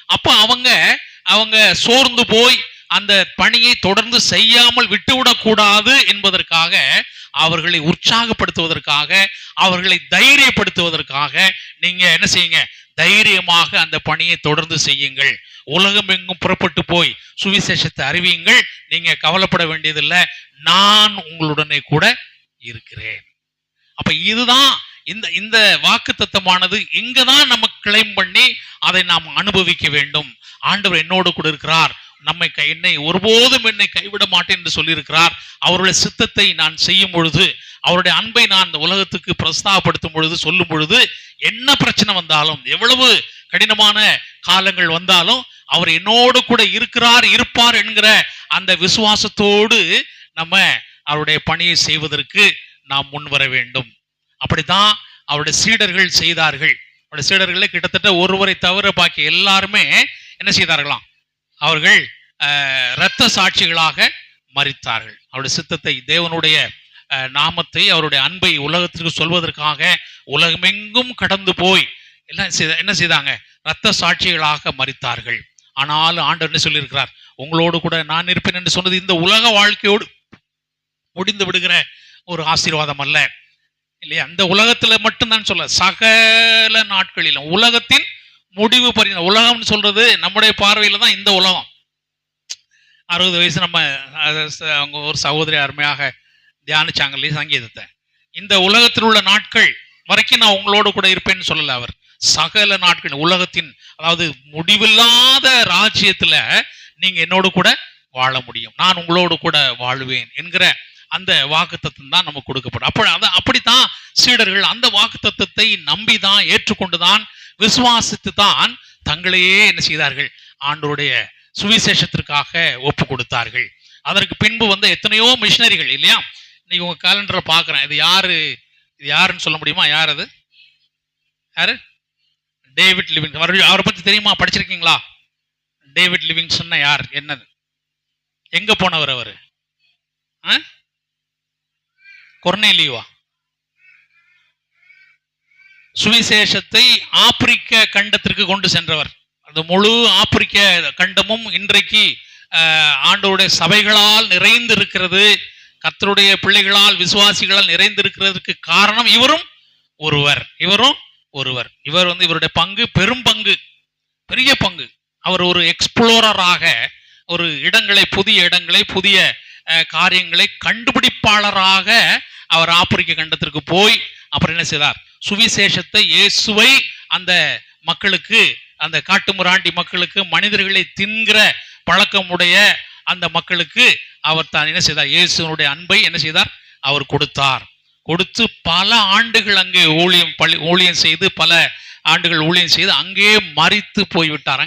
அப்ப அவங்க சோர்ந்து போய் அந்த பணியை தொடர்ந்து செய்யாமல் விட்டுவிடக்கூடாது என்பதற்காக, அவர்களை உற்சாகப்படுத்துவதற்காக, அவர்களை தைரியப்படுத்துவதற்காக நீங்க என்ன செய்யுங்க? தைரியமாக அந்த பணியை தொடர்ந்து செய்யுங்கள், உலகம் எங்கும் புறப்பட்டு போய் சுவிசேஷத்தை அறிவியுங்கள், நீங்க கவலைப்பட வேண்டியதில்லை, நான் உங்களுடனே கூட இருக்கிறேன். அப்ப இதுதான் இந்த வாக்கு தத்தமானது. இங்கதான் நம்ம கிளைம் பண்ணி அதை நாம் அனுபவிக்க வேண்டும். ஆண்டவர் என்னோடு கூட இருக்கிறார், என்னை ஒருபோதும் என்னை கைவிட மாட்டேன் என்று சொல்லியிருக்கிறார். அவருடைய சித்தத்தை நான் செய்யும் பொழுது, அவருடைய அன்பை நான் இந்த உலகத்துக்கு பிரஸ்தாபப்படுத்தும் பொழுது, சொல்லும் பொழுது, என்ன பிரச்சனை வந்தாலும், எவ்வளவு கடினமான காலங்கள் வந்தாலும் அவர் என்னோடு கூட இருக்கிறார், இருப்பார் என்கிற அந்த விசுவாசத்தோடு நம்ம அவருடைய பணியை செய்வதற்கு நாம் முன்வர வேண்டும். அப்படித்தான் அவருடைய சீடர்கள் செய்தார்கள். அவருடைய சீடர்களே கிட்டத்தட்ட ஒருவரை தவிர பாக்கி எல்லாருமே என்ன செய்தார்களாம்? அவர்கள் இரத்த சாட்சிகளாக மரித்தார்கள். அவருடைய சித்தத்தை, தேவனுடைய நாமத்தை, அவருடைய அன்பை உலகத்திற்கு சொல்வதற்காக உலகமெங்கும் கடந்து போய் என்ன செய்தாங்க? இரத்த சாட்சிகளாக மரித்தார்கள். ஆனால் ஆண்டவர் என்ன சொல்லியிருக்கிறார்? உங்களோடு கூட நான் இருப்பேன் என்று சொன்னது இந்த உலக வாழ்க்கையோடு முடிந்து விடுகிற ஒரு ஆசீர்வாதம் அல்ல, இல்லையா? அந்த உலகத்துல மட்டும்தான் சொல்ல, சகல நாட்களிலும் உலகத்தின் முடிவு பரிந்த உலகம்னு சொல்றது நம்முடைய பார்வையில தான் இந்த உலகம். 60 வயசு நம்ம அவங்க ஒரு சகோதரி அருமையாக தியானிச்சாங்க இல்லையா சங்கீதத்தை. இந்த உலகத்தில் உள்ள நாட்கள் வரைக்கும் நான் உங்களோடு கூட இருப்பேன்னு சொல்லல. அவர் சகல நாட்கள் உலகத்தின், அதாவது முடிவில்லாத ராஜ்யத்துல நீங்க என்னோடு கூட வாழ முடியும், நான் உங்களோடு கூட வாழுவேன் என்கிற அந்த வாக்குத்தத்தம் தான் நமக்கு கொடுக்கப்படும். அப்படித்தான் சீடர்கள் அந்த வாக்குத்தத்தத்தை நம்பிதான், ஏற்றுக்கொண்டுதான், விசுவாசித்து தான் தங்களையே என்ன செய்தார்கள்? ஆண்டவருடைய சுவிசேஷத்திற்காக ஒப்பு கொடுத்தார்கள். அதற்கு பின்பு எத்தனையோ மிஷினரிகள், இல்லையா? இன்னைக்கு உங்க கேலண்டரை பாக்குறேன். இது யாருன்னு சொல்ல முடியுமா? யார் அது? யாரு? David Livingston. அவரை பத்தி தெரியுமா? படிச்சிருக்கீங்களா? டேவிட் லிவிங்ஸ்டன் யார்? என்னது? எங்க போனவர் அவரு? கொர்னேலியுவா? சுவிசேஷத்தை ஆப்பிரிக்க கண்டத்திற்கு கொண்டு சென்றவர். அந்த முழு ஆப்பிரிக்க கண்டமும் இன்றைக்கு ஆண்டவருடைய சபைகளால் நிறைந்து இருக்கிறது, கர்த்தருடைய பிள்ளைகளால், விசுவாசிகளால் நிறைந்திருக்கிறதுக்கு காரணம் இவரும் ஒருவர். இவர் இவருடைய பங்கு, பெரும் பங்கு, பெரிய பங்கு. அவர் ஒரு எக்ஸ்ப்ளோரராக ஒரு புதிய இடங்களை, புதிய காரியங்களை கண்டுபிடிப்பாளராக அவர் ஆப்பிரிக்க கண்டத்திற்கு போய் அப்புறம் என்ன செய்தார்? சுவிசேஷத்தை, இயேசுவை அந்த மக்களுக்கு, அந்த காட்டுமிராண்டி மக்களுக்கு, மனிதர்களை தின்கிற பழக்கமுடைய அந்த மக்களுக்கு அவர் தான் என்ன செய்தார்? இயேசுனுடைய அன்பை என்ன செய்தார்? அவர் கொடுத்து பல ஆண்டுகள் அங்கே ஊழியம் செய்து, பல ஆண்டுகள் ஊழியம் செய்து அங்கேயே மரித்து போய்விட்டார்.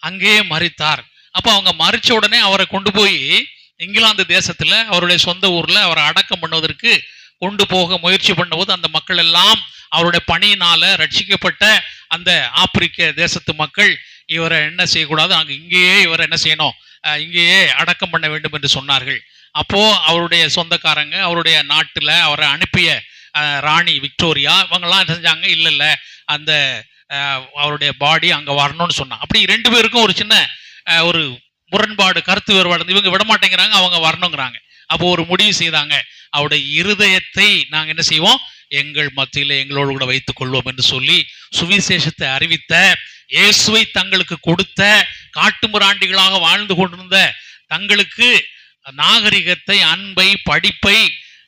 அங்கேயே மரித்தார். அப்ப அவங்க மரிச்ச உடனே அவரை கொண்டு போய் இங்கிலாந்து தேசத்துல அவருடைய சொந்த ஊர்ல அவரை அடக்கம் பண்ணுவதற்கு கொண்டு போக முயற்சி பண்ணும்போது அந்த மக்கள் எல்லாம் அவருடைய பணியினால ரட்சிக்கப்பட்ட அந்த ஆப்பிரிக்க தேசத்து மக்கள் இவரை என்ன செய்யக்கூடாது, இங்கேயே இவரை என்ன செய்யணும், இங்கேயே அடக்கம் பண்ண வேண்டும் என்று சொன்னார்கள். அப்போ அவருடைய சொந்தக்காரங்க, அவருடைய நாட்டுல அவரை அனுப்பிய ராணி விக்டோரியா, இவங்கெல்லாம் செஞ்சாங்க, இல்ல அந்த அவருடைய பாடி அங்க வரணும்னு சொன்னாங்க. அப்படி 2 பேருக்கும் ஒரு சின்ன ஒரு முரண்பாடு, கருத்து வேறுபாடு. இவங்க விட மாட்டேங்கிறாங்க, அவங்க வரணுங்கிறாங்க. அப்போ ஒரு முடிவு செய்தாங்க, அவருடைய இருதயத்தை நாங்க என்ன செய்வோம்? எங்கள் மத்தியில எங்களோடு கூட வைத்துக் கொள்வோம் என்று சொல்லி சுவிசேஷத்தை அறிவித்த, இயேசுவை தங்களுக்கு கொடுத்த, காட்டுமிராண்டிகளாக வாழ்ந்து கொண்டிருந்த தங்களுக்கு நாகரிகத்தை, அன்பை, படிப்பை,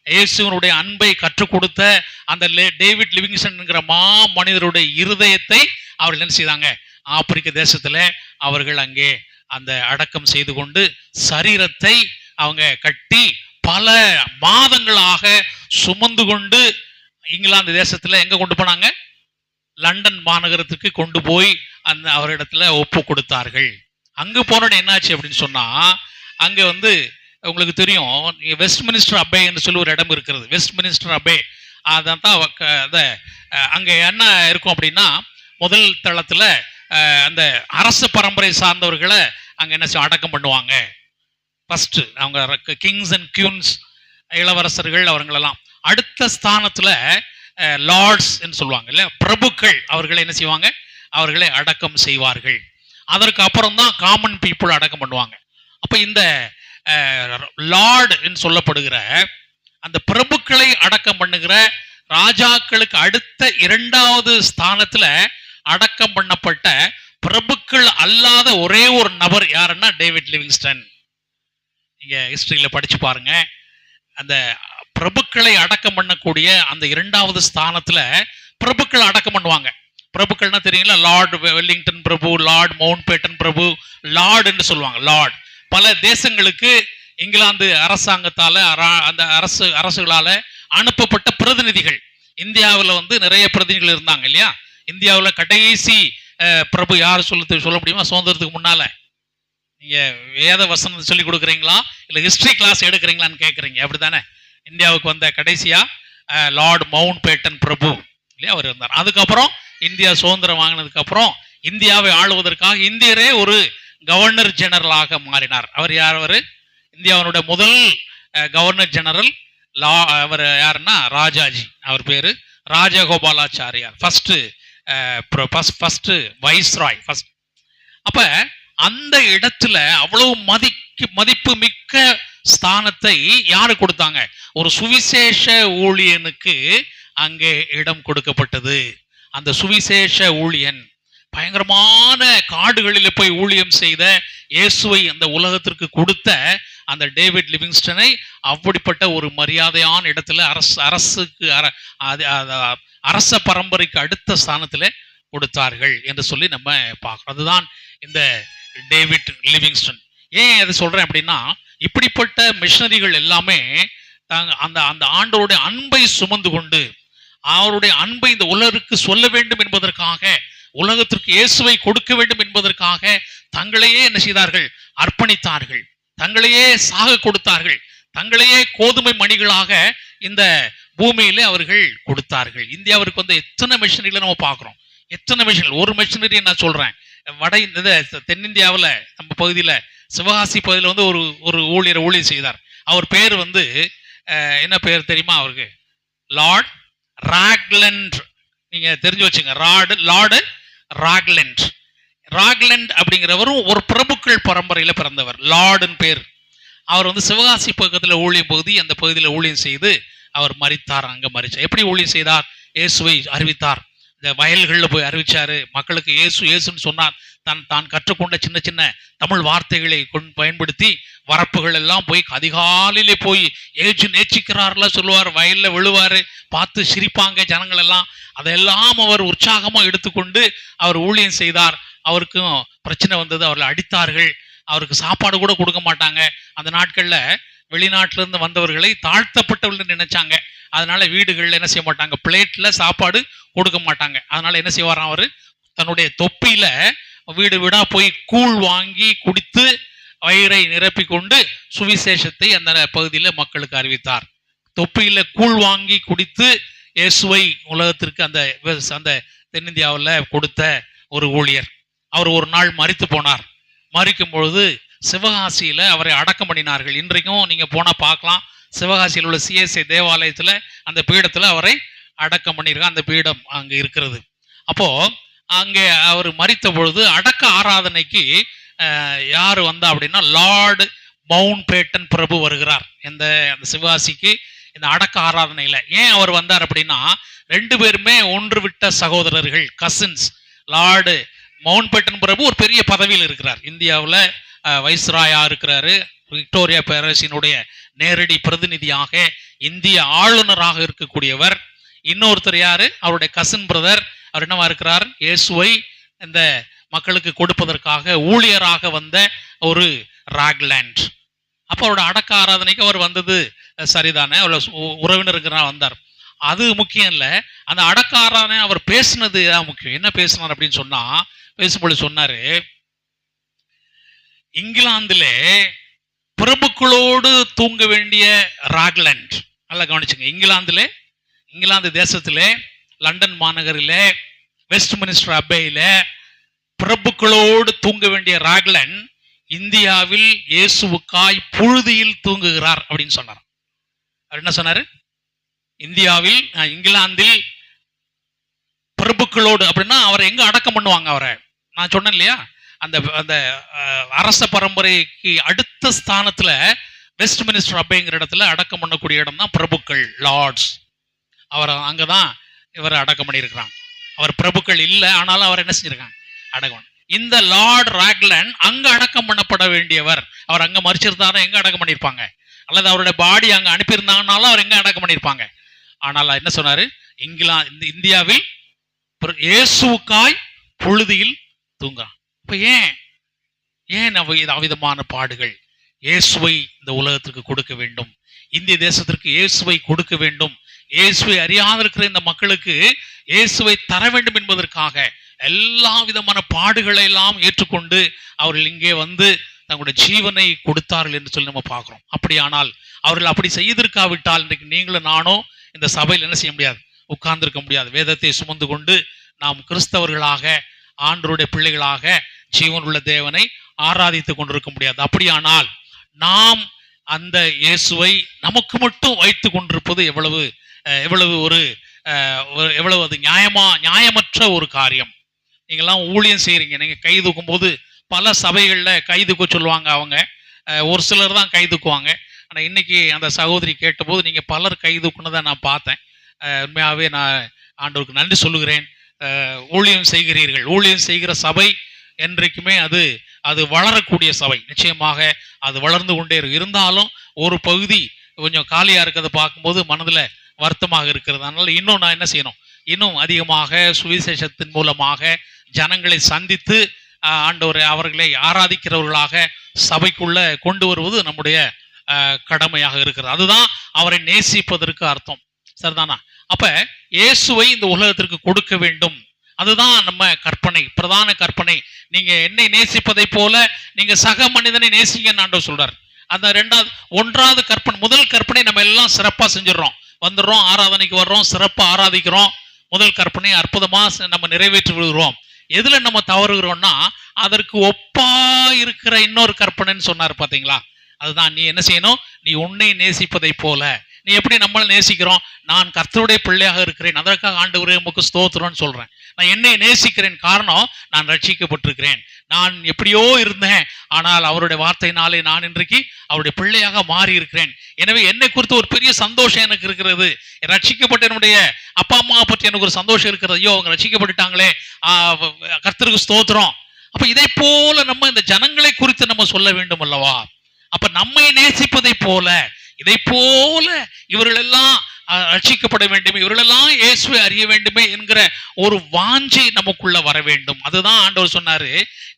இயேசுவனுடைய அன்பை கற்றுக் கொடுத்த அந்த டேவிட் லிவிங்ஸ்டன் என்கிற மனிதருடைய இருதயத்தை அவர்கள் என்ன செய்தாங்க? ஆப்பிரிக்க தேசத்துல அவர்கள் அங்கே அந்த அடக்கம் செய்து கொண்டு சரீரத்தை அவங்க கட்டி பல மாதங்களாக சுமந்து கொண்டு இங்கிலாந்து தேசத்துல எங்க கொண்டு போனாங்க? லண்டன் மாநகரத்துக்கு கொண்டு போய் அந்த அவரிடத்துல ஒப்பு கொடுத்தார்கள். அங்கு போனோட என்னாச்சு அப்படின்னு சொன்னா, அங்க உங்களுக்கு தெரியும், வெஸ்ட் மினிஸ்டர் அபே என்று சொல்லி ஒரு இடம் இருக்கிறது. வெஸ்ட் மினிஸ்டர் அபே, அதான் அங்க என்ன இருக்கும் அப்படின்னா, முதல் தளத்துல அந்த அரசு பரம்பரை சார்ந்தவர்களை அங்க என்ன அடக்கம் பண்ணுவாங்க. ஃபர்ஸ்ட் அவங்க கிங்ஸ் அண்ட் கியூன்ஸ், இளவரசர்கள், அவங்களெல்லாம். அடுத்த ஸ்தானத்துல லார்ட்ஸ் என்று சொல்லுவாங்க இல்ல, பிரபுக்கள், அவர்களை என்ன செய்வாங்க? அவர்களை அடக்கம் செய்வார்கள். அதற்கு அப்புறம் தான் காமன் பீப்புள் அடக்கம் பண்ணுவாங்க. அப்ப இந்த லார்ட் என்று சொல்லப்படுகிற அந்த பிரபுக்களை அடக்கம் பண்ணுகிற ராஜாக்களுக்கு அடுத்த 2வது ஸ்தானத்துல அடக்கம் பண்ணப்பட்ட பிரபுக்கள் அல்லாத ஒரே ஒரு நபர் யாருன்னா டேவிட் லிவிங்ஸ்டன். நீங்க ஹிஸ்டரியில படிச்சு பாருங்க. அந்த பிரபுக்களை அடக்கம் பண்ணக்கூடிய அந்த 2வது ஸ்தானத்துல பிரபுக்கள் அடக்கம் பண்ணுவாங்க. பிரபுக்கள்னா தெரியுங்களா? லார்ட் வெல்லிங்டன் பிரபு, லார்ட் மவுண்ட் பேட்டன் பிரபு, லார்ட் என்று சொல்லுவாங்க. லார்ட் பல தேசங்களுக்கு இங்கிலாந்து அரசாங்கத்தால, அந்த அரசுகளால அனுப்பப்பட்ட பிரதிநிதிகள். இந்தியாவில் நிறைய பிரதிநிதிகள் இருந்தாங்க இல்லையா? இந்தியாவில் கடைசி பிரபு யார் சொல்ல முடியுமா? சுதந்திரத்துக்கு முன்னால. நீங்க வேத வசனம் சொல்லி கொடுக்குறீங்களா இல்ல ஹிஸ்டரி கிளாஸ் எடுக்கிறீங்களான்னு கேட்குறீங்க, அப்படித்தானே? இந்தியாவுக்கு வந்த கடைசியா லார்ட் மவுண்ட் பேட்டன் பிரபு இல்லையா, அவர் இருந்தார். அதுக்கப்புறம் இந்தியா சுதந்திரம் வாங்கினதுக்கு அப்புறம் இந்தியாவை ஆளுவதற்காக இந்தியரே ஒரு கவர்னர் ஜெனரலாக மாறினார். அவர் யார்? அவர் இந்தியாவினுடைய முதல் கவர்னர் ஜெனரல். அவர் யாருன்னா ராஜாஜி, அவர் பேரு ராஜகோபாலாச்சாரியார், ஃபர்ஸ்ட் வைஸ்ராய் ஃபர்ஸ்ட். அப்ப அந்த இடத்துல அவ்வளவு மதிப்பு மிக்க ஸ்தானத்தை யாரு கொடுத்தாங்க? ஒரு சுவிசேஷ ஊழியனுக்கு அங்கே இடம் கொடுக்கப்பட்டது. அந்த சுவிசேஷ ஊழியன் பயங்கரமான காடுகளில் போய் ஊழியம் செய்த, இயேசுவை அந்த உலகத்திற்கு கொடுத்த அந்த டேவிட் லிவிங்ஸ்டனை அப்படிப்பட்ட ஒரு மரியாதையான இடத்துல அரச பரம்பரைக்கு அடுத்த ஸ்தானத்துல கொடுத்தார்கள் என்று சொல்லி நம்ம பார்க்கிறோம். அதுதான் இந்த டேவிட் லிவிங்ஸ்டன். ஏன் அதை சொல்றேன் அப்படின்னா, இப்படிப்பட்ட மிஷனரிகள் எல்லாமே அந்த அந்த ஆண்டவருடைய அன்பை சுமந்து கொண்டு அவருடைய அன்பை இந்த உலகிற்கு சொல்ல வேண்டும் என்பதற்காக, உலகத்திற்கு இயேசுவை கொடுக்க வேண்டும் என்பதற்காக தங்களையே என்ன செய்தார்கள்? அர்ப்பணித்தார்கள். தங்களையே சாக கொடுத்தார்கள். தங்களையே கோதுமை மணிகளாக இந்த பூமியில அவர்கள் கொடுத்தார்கள். இந்தியாவிற்கு வந்து எத்தனை மிஷனரிகளை நம்ம பார்க்கிறோம். எத்தனை மிஷனரி, ஒரு மிஷனரி நான் சொல்றேன், தென்னிந்தியாவில் நம்ம பகுதியில சிவகாசி பகுதியில் வந்து ஒரு ஊழியர் செய்தார். அவர் பேர் வந்து என்ன பேர் தெரியுமா அவருக்கு? Lord Rockland. நீங்க தெரிஞ்சு வச்சுங்க, லார்டு ராக்லண்ட். ராக்லண்ட் அப்படிங்கிறவரும் ஒரு பிரபுக்கள் பரம்பரையில பிறந்தவர். லார்டுன்னு பேர். அவர் வந்து சிவகாசி பக்கத்தில் ஊழியம் பகுதி, அந்த பகுதியில் ஊழியம் செய்து அவர் மரித்தார். அங்க மரிச்சார். எப்படி ஊழியம் செய்தார்? இயேசுவை அறிவித்தார். இந்த வயல்களில் போய் அறிவிச்சாரு. மக்களுக்கு இயேசுன்னு சொன்னார். தான் கற்றுக்கொண்ட சின்ன சின்ன தமிழ் வார்த்தைகளை பயன்படுத்தி வரப்புகள் எல்லாம் போய் அதிகாலையிலே போய் நேச்சிக்கிறார்ல சொல்லுவார். வயல்ல விழுவாரு, பார்த்து சிரிப்பாங்க ஜனங்கள் எல்லாம். அதெல்லாம் அவர் உற்சாகமா எடுத்துக்கொண்டு அவர் ஊழியம் செய்தார். அவருக்கும் பிரச்சனை வந்தது. அவர்களை அடித்தார்கள். அவருக்கு சாப்பாடு கூட கொடுக்க மாட்டாங்க. அந்த நாட்கள்ல வெளிநாட்டில இருந்து வந்தவர்களை தாழ்த்தப்பட்டவர்கள் நினைச்சாங்க. அதனால வீடுகள்ல என்ன செய்ய மாட்டாங்க? பிளேட்ல சாப்பாடு கொடுக்க மாட்டாங்க. அதனால என்ன செய்வாராம்? அவரு தன்னுடைய தொப்பியில வீடு வீடா போய் கூழ் வாங்கி குடித்து வயிறை நிரப்பி கொண்டு சுவிசேஷத்தை அந்த பகுதியில மக்களுக்கு அறிவித்தார். தொப்பியில கூழ் வாங்கி குடித்து இயேசுவை உலகத்திற்கு அந்த தென்னிந்தியாவில் கொடுத்த ஒரு ஊழியர். அவர் ஒரு நாள் மரித்து போனார். மரிக்கும் பொழுது சிவகாசியில அவரை அடக்கம் பண்ணினார்கள். இன்றைக்கும் நீங்க போனா பார்க்கலாம். சிவகாசியில் உள்ள CSI தேவாலயத்துல அந்த பீடத்துல அவரை அடக்கம் பண்ணியிருக்காங்க. அந்த பீடம் அங்க இருக்கிறது. அப்போ அங்கே அவர் மரித்த பொழுது அடக்க ஆராதனைக்கு யாரு வந்தா அப்படின்னா, லார்டு மவுண்ட் பேட்டன் பிரபு வருகிறார் அந்த சிவகாசிக்கு இந்த அடக்க ஆராதனையில. ஏன் அவர் வந்தார் அப்படின்னா, ரெண்டு பேருமே ஒன்று விட்ட சகோதரர்கள், கசின்ஸ். லார்டு மவுண்ட் பேட்டன் பிரபு ஒரு பெரிய பதவியில் இருக்கிறார். இந்தியாவில் வைஸ்ராயா இருக்கிறாரு. விக்டோரியா பேரரசினுடைய நேரடி பிரதிநிதியாக இந்திய ஆளுநராக இருக்கக்கூடியவர். இன்னொருத்தர் யாரு? அவருடைய கசின் பிரதர். அவர் என்னவா இருக்கிறார்? இயேசுவை இந்த மக்களுக்கு கொடுப்பதற்காக ஊழியராக வந்த ஒரு ராக்லாண்ட். அப்போ அவரோட அடக்க ஆராதனைக்கு அவர் வந்தது சரிதானே, உறவினருக்கு வந்தார். அது முக்கியம் இல்லை. அந்த அடக்க ஆராதனை அவர் பேசினது தான் முக்கியம். என்ன பேசினார் அப்படின்னு சொன்னா, பேசும்போது சொன்னாரு, இங்கிலாந்துல பிரபுக்களோடு தூங்க வேண்டிய ராக்லாண்ட். நல்லா கவனிச்சுங்க. இங்கிலாந்து தேசத்திலே லண்டன் மாநகரிலே வெஸ்ட் மினிஸ்டர் அபேயில பிரபுக்களோடு தூங்க வேண்டிய ராக்லாண்ட் இந்தியாவில் இயேசுவுக்காய் புழுதியில் தூங்குகிறார் அப்படின்னு சொன்னார். அவர் என்ன சொன்னாரு? இங்கிலாந்தில் பிரபுக்களோடு அப்படின்னா அவரை எங்க அடக்கம் பண்ணுவாங்க? அவரை நான் சொன்னேன் இல்லையா, அந்த அரச பரம்பரைக்கு அடுத்த ஸ்தானத்துல வெஸ்ட் மினிஸ்டர் அபேங்கிற இடத்துல அடக்கம் பண்ணக்கூடிய இடம் தான் பிரபுக்கள், லார்ட்ஸ். அவர் அங்கதான் இவரை அடக்கம் பண்ணியிருக்கிறாங்க. அவர் பிரபுக்கள் இல்லை, ஆனாலும் அவர் என்ன செஞ்சிருக்காங்க? அடக்கம். இந்த லார்ட் ராக்லாண்ட் அங்க அடக்கம் பண்ணப்பட வேண்டியவர். அவர் அங்க மறிச்சிருந்தாரா எங்க அடக்கம் பண்ணியிருப்பாங்க? அல்லது அவருடைய பாடி அங்க அனுப்பியிருந்தாங்கனாலும் அவர் எங்க அடக்கம் பண்ணியிருப்பாங்க? ஆனால் என்ன சொன்னாரு? இந்தியாவில் இயேசுவுக்காய் புழுதியில் தூங்குறான். இப்ப ஏன் அவ்விதமான பாடுகள்? இயேசுவை இந்த உலகத்திற்கு கொடுக்க வேண்டும், இந்திய தேசத்திற்கு இயேசுவை கொடுக்க வேண்டும், இயேசுவை அறியாத இருக்கிற இந்த மக்களுக்கு இயேசுவை தர வேண்டும் என்பதற்காக எல்லா விதமான பாடுகளை எல்லாம் ஏற்றுக்கொண்டு அவர்கள் இங்கே வந்து தங்களுடைய ஜீவனை கொடுத்தார்கள் என்று சொல்லி நம்ம பார்க்கிறோம். அப்படியானால் அவர்கள் அப்படி செய்திருக்காவிட்டால் இன்றைக்கு நீங்களும் நானும் இந்த சபையில் என்ன செய்ய முடியாது, உட்கார்ந்திருக்க முடியாது. வேதத்தை சுமந்து கொண்டு நாம் கிறிஸ்தவர்களாக, ஆண்டவருடைய பிள்ளைகளாக, ஜீவனுள்ள தேவனை ஆராதித்துக் கொண்டிருக்க முடியாது. அப்படியானால் நாம் அந்த இயேசுவை நமக்கு மட்டும் வைத்து கொண்டிருப்பது எவ்வளவு அது நியாயமற்ற ஒரு காரியம். நீங்கெல்லாம் ஊழியம் செய்றீங்க, நீங்க கை தூக்கும் போது பல சபைகள்ல கை தூக்க சொல்லுவாங்க. அவங்க ஒரு சிலர் தான் கை தூக்குவாங்க. ஆனா இன்னைக்கு அந்த சகோதரி கேட்டபோது நீங்க பலர் கை தூக்குனதை நான் பார்த்தேன். உண்மையாகவே நான் ஆண்டவருக்கு நன்றி சொல்லுகிறேன். ஊழியம் செய்கிறீர்கள். ஊழியம் செய்கிற சபை என்றைக்குமே அது வளரக்கூடிய சபை. நிச்சயமாக அது வளர்ந்து கொண்டே இருந்தாலும் ஒரு பகுதி கொஞ்சம் காலியா இருக்கிறத பார்க்கும்போது மனதுல வருத்தமாக இருக்கிறது. அதனால இன்னும் நான் என்ன செய்யணும், இன்னும் அதிகமாக சுவிசேஷத்தின் மூலமாக ஜனங்களை சந்தித்து ஆண்டவரை அவர்களை ஆராதிக்கிறவர்களாக சபைக்குள்ள கொண்டு வருவது நம்முடைய கடமையாக இருக்கிறது. அதுதான் அவரை நேசிப்பதற்கு அர்த்தம். சரிதானா? அப்ப இயேசுவை இந்த உலகத்திற்கு கொடுக்க வேண்டும். அதுதான் நம்ம கற்பனை, பிரதான கற்பனை. நீங்க என்னை நேசிப்பதை போல நீங்க சக மனிதனை நேசிங்கன்னு ஆண்டவர் சொல்றார். அந்த ஒன்றாவது கற்பனை, முதல் கற்பனை நம்ம எல்லாம் சிறப்பா செஞ்சிடறோம், வந்துடுறோம், ஆராதனைக்கு வர்றோம், சிறப்பா ஆராதிக்கிறோம். முதல் கற்பனை அற்புதமா நம்ம நிறைவேற்றி விடுகிறோம். எதுல நம்ம தவறுகிறோம்னா அதற்கு ஒப்பா இருக்கிற இன்னொரு கற்பனைன்னு சொன்னார் பாத்தீங்களா? அதுதான் நீ என்ன செய்யணும், நீ உன்னை நேசிப்பதை போல. நீ எப்படி நம்மளை நேசிக்கிறோம்? நான் கர்த்தருடைய பிள்ளையாக இருக்கிறேன், அதற்காக ஆண்டவரே உமக்கு ஸ்தோத்திரம்னு சொல்றேன். நான் என்னை நேசிக்கிறேன், காரணம் நான் ரட்சிக்கப்பட்டிருக்கிறேன். நான் எப்படியோ இருந்தேன், ஆனால் அவருடைய வார்த்தையினாலே நான் இன்றைக்கு அவருடைய பிள்ளையாக மாறி இருக்கிறேன். எனவே என்னை குறித்து ஒரு பெரிய சந்தோஷம் எனக்கு இருக்கிறது. ரட்சிக்கப்பட்ட என்னுடைய அப்பா அம்மாவை பற்றி எனக்கு ஒரு சந்தோஷம் இருக்கிறது. ஐயோ அவங்க ரட்சிக்கப்பட்டுட்டாங்களே, கர்த்தருக்கு ஸ்தோத்திரம். அப்ப இதை போல நம்ம இந்த ஜனங்களை குறித்து நம்ம சொல்ல வேண்டும் அல்லவா? அப்ப நம்மை நேசிப்பதை போல, இதை போல இவர்கள் எல்லாம் ரட்சிக்கப்பட வேண்டுமே, இவர்களெல்லாம் இயேசுவை அறிய வேண்டுமே என்கிற ஒரு வாஞ்சை நமக்குள்ள வர வேண்டும். அதுதான் ஆண்டவர் சொன்னாரு,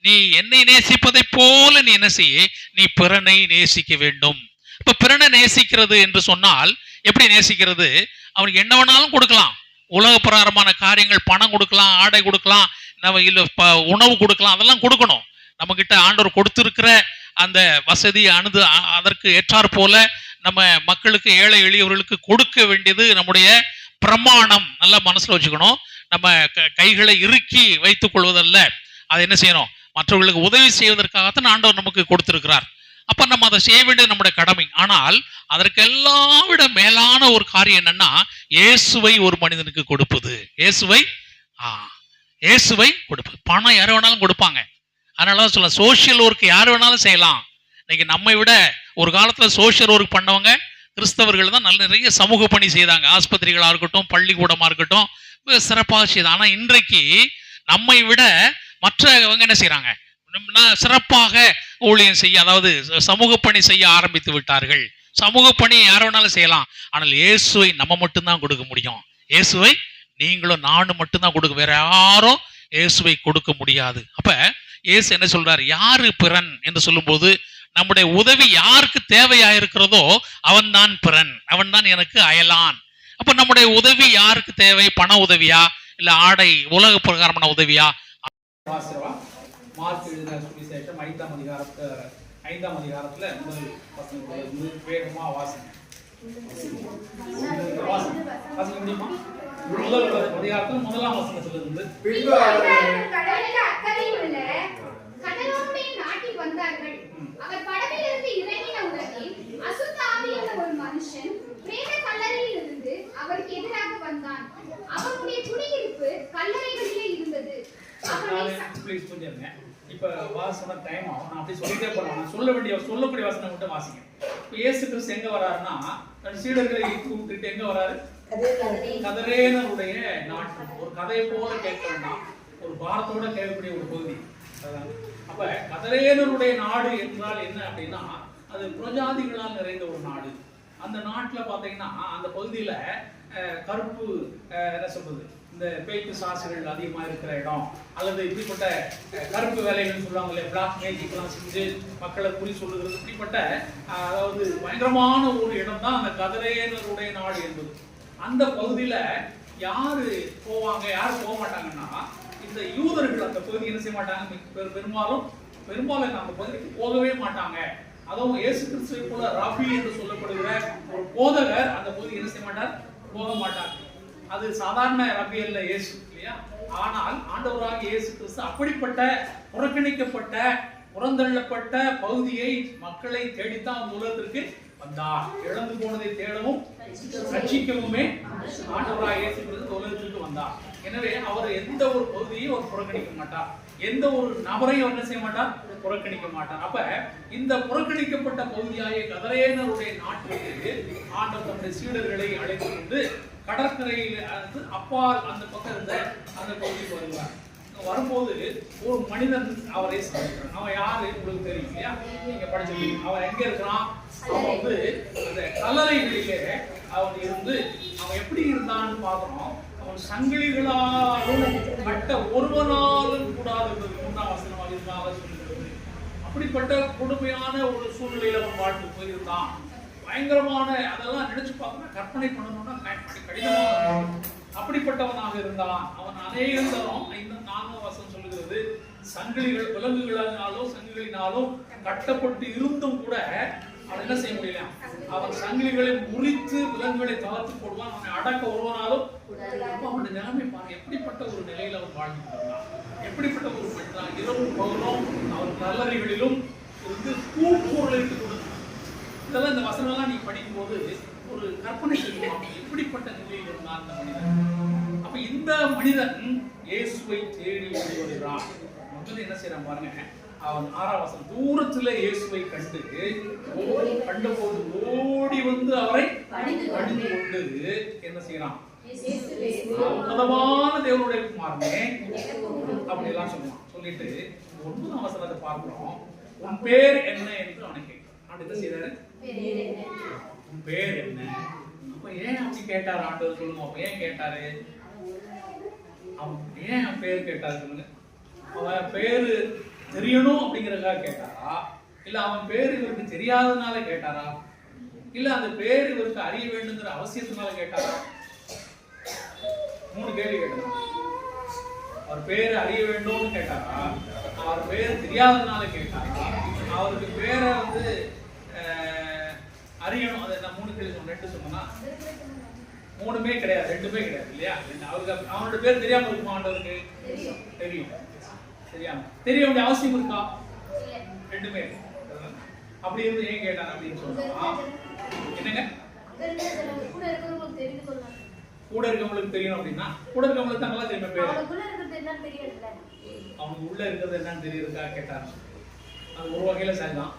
நீ என்னை நேசிப்பதை போல நீ என்ன செய்ய, நீ பிறனை நேசிக்க வேண்டும். இப்ப பிறனை நேசிக்கிறது என்று சொன்னால் எப்படி நேசிக்கிறது? அவனுக்கு என்ன வேணாலும் கொடுக்கலாம், உலக பிரகாரமான காரியங்கள், பணம் கொடுக்கலாம், ஆடை கொடுக்கலாம், நம்ம இல்ல உணவு கொடுக்கலாம், அதெல்லாம் கொடுக்கணும். நம்ம கிட்ட ஆண்டவர் கொடுத்திருக்கிற அந்த வசதி அதற்கு ஏற்றாற் போல நம்ம மக்களுக்கு, ஏழை எளியவர்களுக்கு கொடுக்க வேண்டியது நம்முடைய பிரமாணம். நல்லா மனசுல வச்சுக்கணும். நம்ம கைகளை இறுக்கி வைத்துக் கொள்வதல்ல, அதை என்ன செய்யணும், மற்றவர்களுக்கு உதவி செய்வதற்காகத்தான் ஆண்டவர் நமக்கு கொடுத்திருக்கிறார். அப்ப நம்ம அதை செய்ய வேண்டியது நம்முடைய கடமை. ஆனால் அதற்கெல்லாம் விட மேலான ஒரு காரியம் என்னன்னா, இயேசுவை ஒரு மனிதனுக்கு கொடுப்பது. இயேசுவை கொடுப்பது. பணம் யார் வேணாலும் கொடுப்பாங்க. அதனாலதான் சொல்ல, சோசியல் ஒர்க் யார் வேணாலும் செய்யலாம். இன்னைக்கு நம்மை விட ஒரு காலத்துல சோசியல் ஒர்க் பண்ணவங்க கிறிஸ்தவர்கள் தான். நிறைய சமூக பணி செய்தாங்க. ஆஸ்பத்திரிகளா இருக்கட்டும், பள்ளிக்கூடமா இருக்கட்டும், சிறப்பாக செய்தாங்க. ஆனா இன்றைக்கு நம்மை விட மற்றவங்க என்ன செய்யறாங்க, சிறப்பாக ஊழியம் செய்ய, அதாவது சமூக பணி செய்ய ஆரம்பித்து விட்டார்கள். சமூக பணி யார் வேணாலும் செய்யலாம். ஆனால் இயேசுவை நம்ம மட்டும்தான் கொடுக்க முடியும். இயேசுவை நீங்களும் நானும் மட்டும்தான் கொடுக்க, வேற யாரும் இயேசுவை கொடுக்க முடியாது. அப்ப இயேசு என்ன சொல்றாரு, யாரு பிறன் என்று சொல்லும் போது, நம்முடைய உதவி யாருக்கு தேவையா இருக்கிறதோ அவன் தான் பிறன், அவன் தான் எனக்கு அயலான். அப்ப நம்முடைய உதவி யாருக்கு தேவை? பண உதவியா, இல்ல ஆடை உலக பிரகாரமான உதவியா? மார்க் எழுதின சுவிசேஷம் 5ஆம் அதிகாரத்துல முதல் வசனம் வேகமா வாசிங்க. வாசிக்க முடியுமா? முதல் அதிகாரத்துல 1ஆம் வசனத்திலிருந்து, நாட்டில் வந்தார்கள். அவர் படவிலிருந்து இறங்கின உடனே அசுத்த ஆவியுள்ள ஒரு மனுஷன் பிரேத கல்லறையில் இருந்து அவருக்கு எதிராக வந்தான். அவனுடைய குடியிருப்பு கல்லறைகளிலே இருந்தது. இப்ப வாசன டைம் ஆகும். நான் அப்படி சொல்லிட்டே போறேன். நான் சொல்லக்கூடிய வசனம் மட்டும் வாசிங்க. இப்ப இயேசு கிறிஸ்து எங்க வராருன்னா, சீடர்களை கூப்பிட்டு எங்க வராரு? கதரேனருடைய நாட்டு. ஒரு கதையை போல கேட்க வேண்டாம், ஒரு பாரத்தோட கேட்கக்கூடிய ஒரு பகுதி. அப்ப கதரேனருடைய நாடு என்றால் என்ன அப்படின்னா, அது புரஜாதிகளால் நிறைந்த ஒரு நாடு. அந்த நாட்டுல பாத்தீங்கன்னா, அந்த பகுதியில கருப்பு என்ன சொல்றது, இந்த பேய்க்கு சாசுகள் அதிகமா இருக்கிற இடம், அல்லது இப்படிப்பட்ட கருப்பு வேலைகள் சொல்லுவாங்களே, பிளாக் மேஜிக்லாம் செஞ்சு மக்களை குறி சொல்லுகிறது, இப்படிப்பட்ட அதாவது பயங்கரமான ஒரு இடம் தான் அந்த கதரேனருடைய நாடு என்பது. அந்த பகுதியில யாரு போவாங்க, யாரு போக மாட்டாங்கன்னா, இந்த யூதர்கள் அந்த பகுதி என்ன செய்ய மாட்டாங்க, பெரும்பாலும் பெரும்பாலும் அந்த பகுதிக்கு போகவே மாட்டாங்க. அதுவும் இயேசு கிறிஸ்துவை போல ராபி என்று சொல்லப்படுகிற ஒரு போதகர் அந்த பகுதி என்ன செய்ய மாட்டார், போக மாட்டார். அது சாதாரண ரபி அல்ல இயேசு இல்லையா. ஆனால் ஆண்டவராக இயேசு கிறிஸ்து அப்படிப்பட்ட புறக்கணிக்கப்பட்ட புறந்தள்ளப்பட்ட பகுதியை மக்களை தேடித்தான் அந்த உலகத்திற்கு வந்தார். இழந்து போனதை தேடவும் ரட்சிக்கவுமே ஆண்டவராக இயேசு கிறிஸ்து உலகத்திற்கு வந்தார். எனவே அவர் எந்த ஒரு பகுதியையும் அவர் புறக்கணிக்க மாட்டார், எந்த ஒரு நபரையும் என்ன செய்ய மாட்டார், புறக்கணிக்க மாட்டார். அப்ப இந்த புறக்கணிக்கப்பட்ட பகுதியாகிய கதரேனருடைய நாட்டிற்கு ஆண்டவர் தன்னுடைய சீடர்களை அழைத்து கொண்டு கடற்கரையில் அப்பால் அந்த பக்கம் இருந்த அந்த பகுதிக்கு வருவார். வரும்போது ஒரு மனிதன் அவரை சந்திக்கிறான். அவன் யாரு உங்களுக்கு தெரியும் இல்லையா, நீங்க படிச்சிருக்கீங்க. அவன் எங்க இருக்கிறான், அவன் வந்து அந்த கல்லறைகளிலே அவன் இருந்து அவன் எப்படி இருந்தான்னு பார்க்கணும். அவன் சங்கிலிகளாலும் கட்ட ஒருவனாலும் கூடாது 3ஆம் வசனமாக இருந்தாக சொல்லுகிறது. அப்படிப்பட்ட கொடுமையான ஒரு சூழ்நிலையில அவன் வாழ்ந்து போயிருந்தான். பயங்கரமான அதெல்லாம் நினைச்சு பார்க்கணும், கற்பனை பண்ணணும்னா கடினமாக. அப்படிப்பட்டவனாக இருந்தான். அவன் அநேகம் தரம் 4ஆம் வசனம் சொல்லுகிறது, சங்கிலிகள் விலங்குகளினாலும் சங்கிலினாலும் கட்டப்பட்டு இருந்தும் கூட அவன் என்ன செய்ய முடியல. அவன் சங்கிலிகளை முறித்து விலங்குகளை தளர்த்து போடுவான். அவனை அடக்க ஒருவனாலும். அவனுடைய நிலைமை பாருங்க, எப்படிப்பட்ட ஒரு நிலையில அவன் வாழ்ந்து இருந்தான், எப்படிப்பட்ட ஒரு மனிதன். இரவும் பகலும் அவன் கல்லறைகளிலும் இருந்து கூப்பொருளை கொடுத்தான். இதெல்லாம் இந்த வசனம்லாம் நீ படிக்கும் போது ஒரு கற்பனை செய்யலாம், எப்படிப்பட்ட நிலையில் இருந்தான் அந்த மனிதன். அப்ப இந்த மனிதன் இயேசுவை தேடி ஓடி வருகிறான். முதல்ல என்ன செய்யறான் பாருங்க, அவன் 6ஆம் வசனம், தூரத்துல இயேசுவை கண்டபோது ஓடி வந்து அவரை பணிந்து கொண்டு என்ன செய்யறான், உன்னதமான தேவனுடைய குமாரனே அப்படி எல்லாம் சொல்லுவான். சொல்லிட்டு 9ஆம் வசனத்தை பார்க்கிறோம், உன் பேர் என்ன என்று அவனை கேட்கிறான். அப்படி என்ன செய்யறாரு, உன் பேர் என்ன? அப்ப ஏன் அப்படி கேட்டாரு ஆண்டவர், சொல்லுங்க. அப்ப ஏன் கேட்டாரு, அவன் ஏன் அவன் பேர் கேட்டாரு சொல்லுங்க. அவன் பேரு தெரியணும் அப்படிங்கறதுக்காக கேட்டாரா, இல்ல அவன் பேர் இவருக்கு தெரியாததுனால கேட்டாரா, இல்ல அந்த பேர் இவருக்கு அறிய வேண்டுங்கிற அவசியத்தினால கேட்டாரா? 3 கேள்வி கேட்டாரா. அவர் பேர் அறிய வேண்டும்னு கேட்டாரா, அவர் பேர் தெரியாததுனால கேட்டாரா, அவருக்கு பேரை வந்து அறியணும். அதை நான் 3 கேள்வி சொன்னேன். 2 சொன்னா 3மே கிடையாது, 2மே கிடையாது இல்லையா. அவருக்கு அவனோட பேர் தெரியாம இருக்குமா ஆண்டவருக்கு? தெரியும். தெரிய வேண்டிய அவசியம் இருக்கா? 2மே. அப்படி இருந்து ஏன் கேட்டார் அப்படின்னு சொன்னா, என்னங்க கூட இருக்கவங்களுக்கு தெரியணும் அப்படின்னா, கூட இருக்கவங்களுக்கு தங்களா தெரியுமா பேர், அவனுக்கு உள்ள இருக்கிறது என்னன்னு தெரியுறதுக்காக கேட்டார். அது ஒரு வகையில சரிதான்.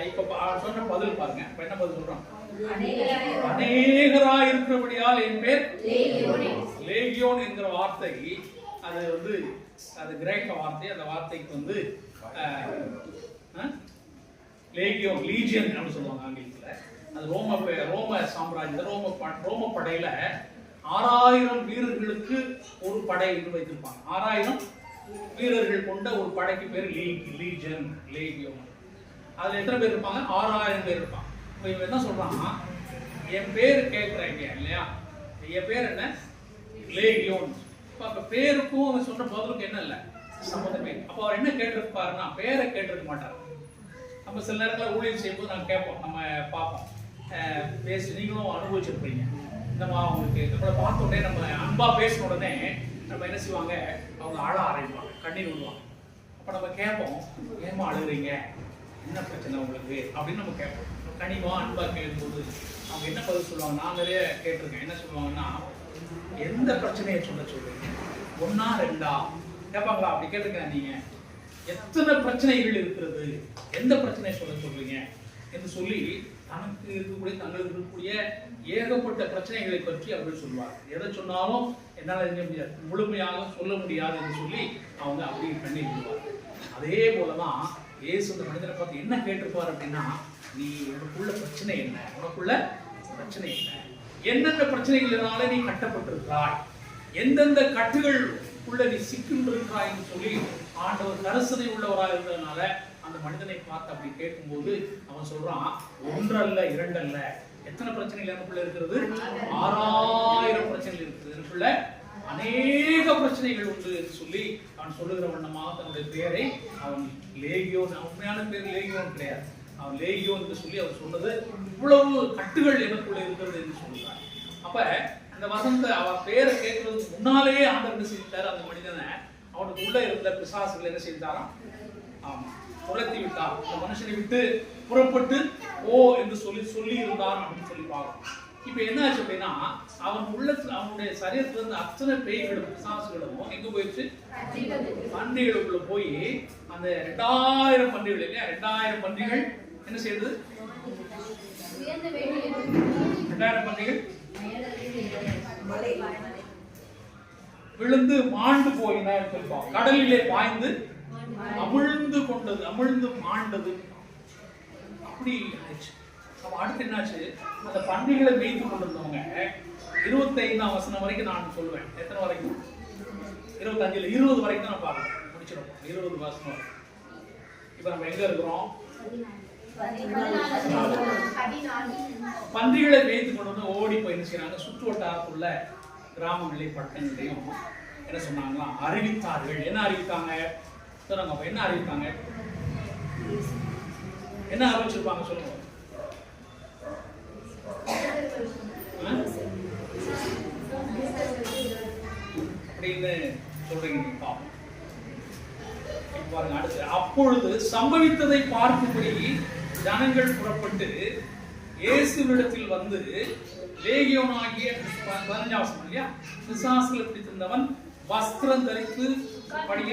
இப்ப சொன்ன பதில் பாருங்க. இப்ப என்ன பதில் சொல்றான், அநேகராய் இருக்கிறபடியால் என் பேர் லேகியோன் என்கிற வார்த்தை, அது வந்து அது கிரேக்க வார்த்தை. அந்த வார்த்தைக்கு வந்து லேகியோன், லீஜியன் அப்படின்னு சொல்லுவாங்க ஆங்கிலத்துல. அது ரோம சாம்ராஜ்யம், ரோம படையில 6000 வீரர்களுக்கு ஒரு படை என்று வைத்திருப்பாங்க. 6000 வீரர்கள் கொண்ட ஒரு படைக்கு பேர் லீஜியன், லேகியோன். அதுல எத்தனை பேர் இருப்பாங்க? 6000 பேர் இருப்பாங்க. இப்ப இவன் என்ன சொல்றான், என் பேர் கேட்கிறீங்க இல்லையா, என் பேர் என்ன, லேகியோன். அப்ப பேருக்கும் அவன் சொன்ன பதிலுக்கு என்ன இல்ல சம்பந்தமே. அப்ப அவர் என்ன கேட்டிருப்பாருன்னா, பேரை கேட்டிருக்க மாட்டார். நம்ம சில நேரங்களில் ஊழியர் செய்யும்போது நாங்கள் கேட்போம், நம்ம பார்ப்போம், பேசி நீங்களும் அனுபவிச்சிருப்பீங்க. நம்ம அவங்களுக்கு நம்மளை பார்த்த உடனே நம்ம அன்பா பேசின உடனே நம்ம என்ன செய்வாங்க, அவங்க அழ ஆரம்பிப்பாங்க, கண்ணீர் விடுவாங்க. அப்ப நம்ம கேட்போம், ஏமா அழுகுறீங்க, என்ன பிரச்சனை உங்களுக்கு அப்படின்னு நம்ம கேட்போம். கனிவா அன்பா கேட்கும்போது அவங்க என்ன பதில் சொல்லுவாங்க, நான் நிறைய கேட்டிருக்கேன். என்ன சொல்லுவாங்கன்னா, எந்த பிரச்சனையை சொல்றீங்க, 1ஆ 2ஆ கேட்பாங்களா? அப்படி கேட்டிருக்கேன். நீங்க எத்தனை பிரச்சனைகள் இருக்கிறது, எந்த பிரச்சனையை சொல்றீங்க என்று சொல்லி தனக்கு இருக்கக்கூடிய தங்களுக்கு இருக்கக்கூடிய ஏகப்பட்ட பிரச்சனைகளை பற்றி அவர்கள் சொல்வார். எதை சொன்னாலும் என்னால் என்ன முடியாது, முழுமையாக சொல்ல முடியாது என்று சொல்லி அவங்க அப்படி கண்ணீர் விடுவார். அதே போலதான் இயேசு அந்த மனிதனை பார்த்து என்ன கேட்டிருப்பார் அப்படின்னா, நீ உனக்குள்ள பிரச்சனை என்ன, உனக்குள்ள பிரச்சனை என்ன, எந்தெந்த பிரச்சனைகளினால நீ கட்டப்பட்டிருக்கிறாய், எந்தெந்த கட்டுகள் உள்ள நீ சிக்கின்றிருக்கிறாய் என்று சொல்லி ஆண்டவர் கரிசனை உள்ளவராக இருந்ததுனால அந்த மனிதனை பார்த்து அப்படி கேட்கும்போது அவன் சொல்றான், 1 அல்ல 2 அல்ல, எத்தனை பிரச்சனைகள் எனக்குள்ள இருக்கிறது, 6000 பிரச்சனைகள் இருக்குது. எனக்குள்ள அநேக பிரச்சனைகள் உண்டு என்று சொல்லி அவன் சொல்லுகிற வண்ணமாக தன்னுடைய பெயரை அவன் லேகியோன், உண்மையான பேர் லேகியோன் கிடையாது, அவன் லேகியோன் என்று சொல்லி அவர் சொன்னது இவ்வளவு கட்டுகள் எனக்குள்ள இருக்கிறது என்று சொல்றார். அப்ப அந்த வசந்த அவர் பேரை கேட்கறதுக்கு முன்னாலேயே ஆண்டவர் என்ன செஞ்சார், அந்த மனிதனை அவனுக்கு உள்ள இருந்த பிசாசுகள் என்ன செஞ்சாராம், ஆமா துரத்தி விட்டார். அந்த மனுஷனை விட்டு புறப்பட்டு ஓ என்று சொல்லி இருந்தார் அப்படின்னு சொல்லி பார்க்கணும். இப்ப என்ன ஆச்சு அப்படின்னா, அவன் உள்ளத்துல அவனுடைய சரீரத்துல இருந்து அத்தனை பேய்களும் பிசாசுகளும் எங்க போயிடுச்சு, பன்றிகளுக்குள்ள போய் அந்த 2000 பன்றிகள் இல்லையா, 2000 பன்றிகள் என்ன செய்யுது, 2000 பன்றிகள் விழுந்து மாண்டு போயின. கடலிலே பாய்ந்து அமிழ்ந்து கொண்டது, அமிழ்ந்து மாண்டது. அப்படி ஆயிடுச்சு. அப்ப அடுத்து என்னாச்சு, அந்த பன்றிகளை மேய்த்து கொண்டிருந்தவங்க 25ஆம் வசனம் வரைக்கும் நான் சொல்லுவேன். எத்தனை வரைக்கும், 25 20 வரைக்கும் நான் பார்க்கணும், முடிச்சிருப்போம் 20 வசனம். இப்ப நம்ம எங்க இருக்கிறோம், பன்றிகளை மேய்த்து கொண்டு வந்து ஓடி போய் என்ன செய்யறாங்க, சுற்று வட்டாரத்துள்ள கிராமங்களை பட்டணங்களையும் என்ன சொன்னாங்களா அறிவித்தார்கள். என்ன அறிவித்தாங்க சொல்லுங்க, என்ன அறிவித்தாங்க, என்ன அறிவிச்சிருப்பாங்க சொல்லுங்க. அப்படின்னு சொல்றீங்க நீங்க பாப்போம். பாருங்க அடுத்து, அப்பொழுது சம்பவித்ததை பார்க்கும்படி ஜனங்கள் புறப்பட்டு இயேசுவினிடத்தில் வந்து லேகியோனாகிய 15ஆம் வசனம் இல்லையா, பிசாசுகளை பிடித்திருந்தவன் வஸ்திரம் தரித்து படிக்க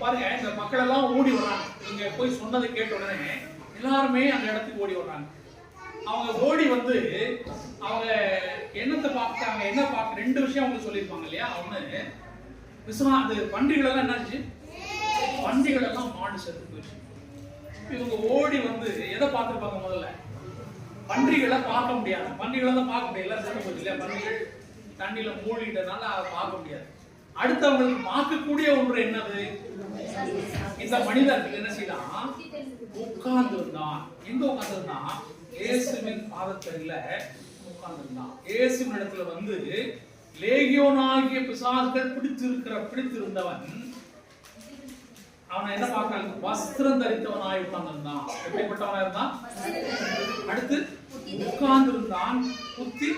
பாருங்க. இந்த மக்கள் எல்லாம் ஓடி வர்றாங்க, நீங்க போய் சொன்னதை கேட்ட உடனே எல்லாருமே அந்த இடத்துக்கு ஓடி வர்றாங்க. அவங்க ஓடி வந்து அவங்க என்னத்தை பார்த்தாங்க, என்ன பார்க்க 2 விஷயம் அவங்க சொல்லியிருப்பாங்க இல்லையா. ஒண்ணு அது பன்றிகள் எல்லாம் என்னாச்சு, பன்றிகள் எல்லாம் மாடு செத்து போயிடுச்சு. இவங்க ஓடி வந்து எதை பார்த்துருப்பாங்க, முதல்ல பன்றிகளை பார்க்க முடியாது, பன்றிகளை தான் பார்க்க முடியாது, எல்லாம் செத்து போச்சு இல்லையா. பன்றிகள் தண்ணியில மூழ்கிட்டனால அதை பார்க்க முடியாது. அடுத்தவங்களுக்கு பார்க்கக்கூடிய ஒன்று என்னது, இந்த மனிதன் என்ன செய்தான், உட்கார்ந்து இருந்தான். எங்க உட்கார்ந்து இருந்தான், இயேசுவின் பாதத்தடியில உட்கார்ந்து இருந்தான். இயேசுவின் இடத்துல வந்து லேகியோனாகிய பிசாசுகள் பிடித்திருந்தவன் அவனை என்ன பார்க்கறாங்க, வஸ்திரம் தரித்தவனாய் உட்கார்ந்திருந்தான். எப்படிப்பட்டவனா இருந்தான், அடுத்து உட்கார்ந்து இருந்தான், புத்தி.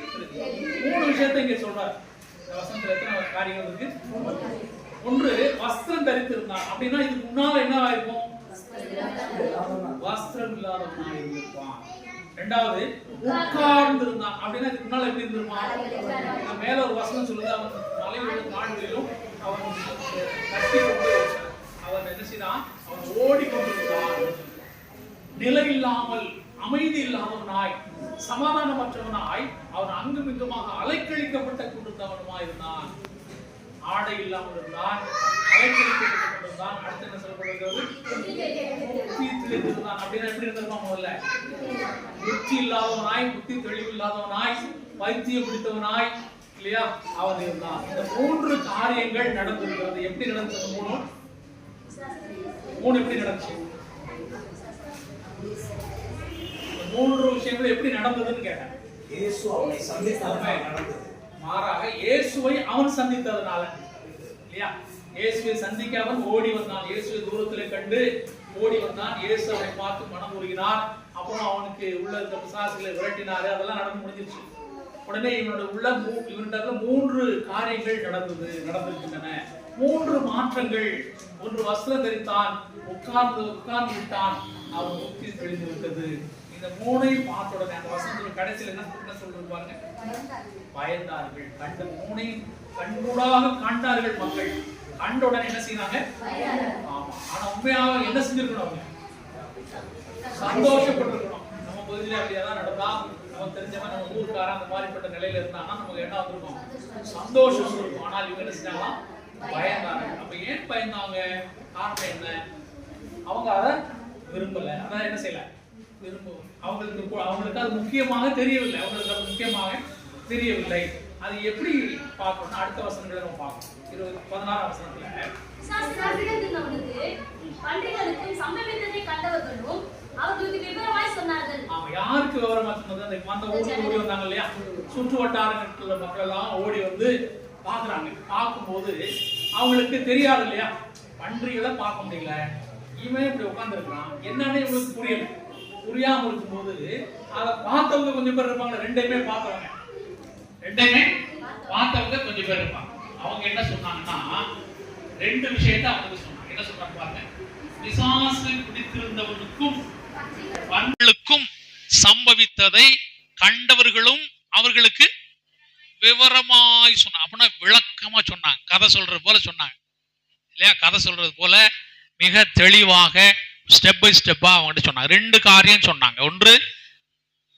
3 விஷயத்தை இங்க சொல்றாரு இந்த வசனத்துல. எத்தனை காரியங்கள் இருக்கு, ஒன்று வஸ்திரம் தரித்திருந்தான். அப்படின்னா இதுக்கு முன்னால என்ன ஆயிருக்கும், வஸ்திரம் இல்லாதவனாய் இருந்திருப்பான். 2வது உட்கார்ந்து இருந்தான். அப்படின்னா இதுக்கு முன்னால எப்படி இருந்திருப்பான், மேல ஒரு வசனம் சொல்லுது, அவன் மலைகளிலும் காடுகளிலும் அவன் கட்டி கொண்டு அவன் என்ன செய்தான், அவன் ஓடிக்கொண்டிருந்தான். நிலை இல்லாமல் அமைதி இல்லாதவனாய் சமாதானமற்றவனாய் அவன் அங்கும் இங்குமாக அலைக்கழிக்கப்பட்ட கொண்டிருந்தவனுமாய் இருந்தான். ஆடை இல்லாமல் இருந்தான், அலைக்கழிக்கப்பட்டு கொண்டிருந்தான். அடுத்து என்ன சொல்லப்படுகிறது, இருந்தான். அப்படின்னா எப்படி இருந்திருப்பான், முதல்ல புத்தி இல்லாதவனாய், புத்தி தெளிவு இல்லாதவனாய், பைத்தியம் பிடித்தவனாய் இல்லையா அவன் இருந்தான். இந்த 3 காரியங்கள் நடந்திருக்கிறது. எப்படி நடந்தது, 3 எப்படி நடந்துச்சு, 3 விஷயங்கள் எப்படி நடந்ததுன்னு கேட்டேன். இயேசு அவனை சந்தித்ததனால நடந்தது. மாறாக இயேசுவை அவன் சந்தித்ததனால இல்லையா. இயேசுவை சந்திக்க அவன் ஓடி வந்தான். இயேசுவை தூரத்திலே கண்டு ஓடி வந்தான். இயேசு அவனை பார்த்து மனம் உருகினார். அப்புறம் அவனுக்கு உள்ள இருந்த பிசாசுகளை விரட்டினாரு. அதெல்லாம் நடந்து முடிஞ்சிருச்சு. உடனே இவனோட உள்ள இவன்கிட்ட 3 காரியங்கள் நடந்திருக்கின்றன. 3 மாற்றங்கள். ஒன்று, வஸ்திரம் தரித்தான், உட்கார்ந்து விட்டான், அவன் புத்தி தெளிந்து விட்டது. இந்த 3ஐயும் பார்த்த உடனே அந்த வசனத்துல கடைசியில் என்ன சொல்றது பாருங்க, பயந்தார்கள். கண்ட 3ஐயும் கண்கூடாக காண்டார்கள் மக்கள். கண்ட உடனே என்ன செய்யறாங்க, ஆமா. ஆனா உண்மையாக என்ன செஞ்சிருக்கணும், அவங்க சந்தோஷப்பட்டிருக்கணும். நம்ம பகுதியில அப்படியெல்லாம் நடந்தா, நம்ம தெரிஞ்சவன், நம்ம ஊருக்காரன் அந்த மாதிரிப்பட்ட நிலையில இருந்தாங்கன்னா நமக்கு என்ன வந்திருக்கும், சந்தோஷம் இருக்கும். ஆனால் இவங்க என்ன செஞ்சாங்களா, பயந்தாங்க. அப்ப ஏன் பயந்தாங்க, காரணம் என்ன, அவங்க அதை விரும்பல. அதான் என்ன செய்யல, அவங்களுக்கு அது முக்கியமாக தெரியவில்லை. அது எப்படி பார்க்கணும்னா அடுத்த வசனங்களை நம்ம பார்க்கணும். 16ஆம் வசனத்துல பன்றிகளுக்கும் சம்பவித்ததை கண்டவர்களும் அவர்களுக்கு விவரமாய் சொன்னார்கள். யாருக்கு விவரமா சொன்னது? அந்த ஊருக்கு ஓடி வந்தாங்க இல்லையா, சுற்று வட்டாரத்துல மக்கள் எல்லாம் ஓடி வந்து பாக்குறாங்க. பார்க்கும்போது அவங்களுக்கு தெரியாது இல்லையா, பன்றிகளை பார்க்க முடியல, இவன் இப்படி உட்கார்ந்து இருக்கான், என்னன்னு இவங்களுக்கு புரியல. புரியாம இருக்கும்போது அதை பார்த்தவங்க கொஞ்சம் பேர் இருப்பாங்க, ரெண்டையுமே பார்த்தவங்க கொஞ்சம் பேர் இருப்பாங்க. அவங்க என்ன சொன்னாங்கன்னா ரெண்டு விஷயத்தை அவங்க சொன்னாங்க. என்ன சொல்றாங்க பாருங்க, பிசாசு பிடித்திருந்தவனுக்கும் பன்றிகளுக்கும் சம்பவித்ததை கண்டவர்களும் அவர்களுக்கு விவரமாய் சொன்னாங்க. அப்படின்னா விளக்கமா சொன்னாங்க, கதை சொல்றது போல சொன்னாங்க இல்லையா, கதை சொல்றது போல மிக தெளிவாக ஸ்டெப் பை ஸ்டெப்பா அவங்ககிட்ட சொன்னாங்க. ரெண்டு காரியம் சொன்னாங்க. ஒன்று,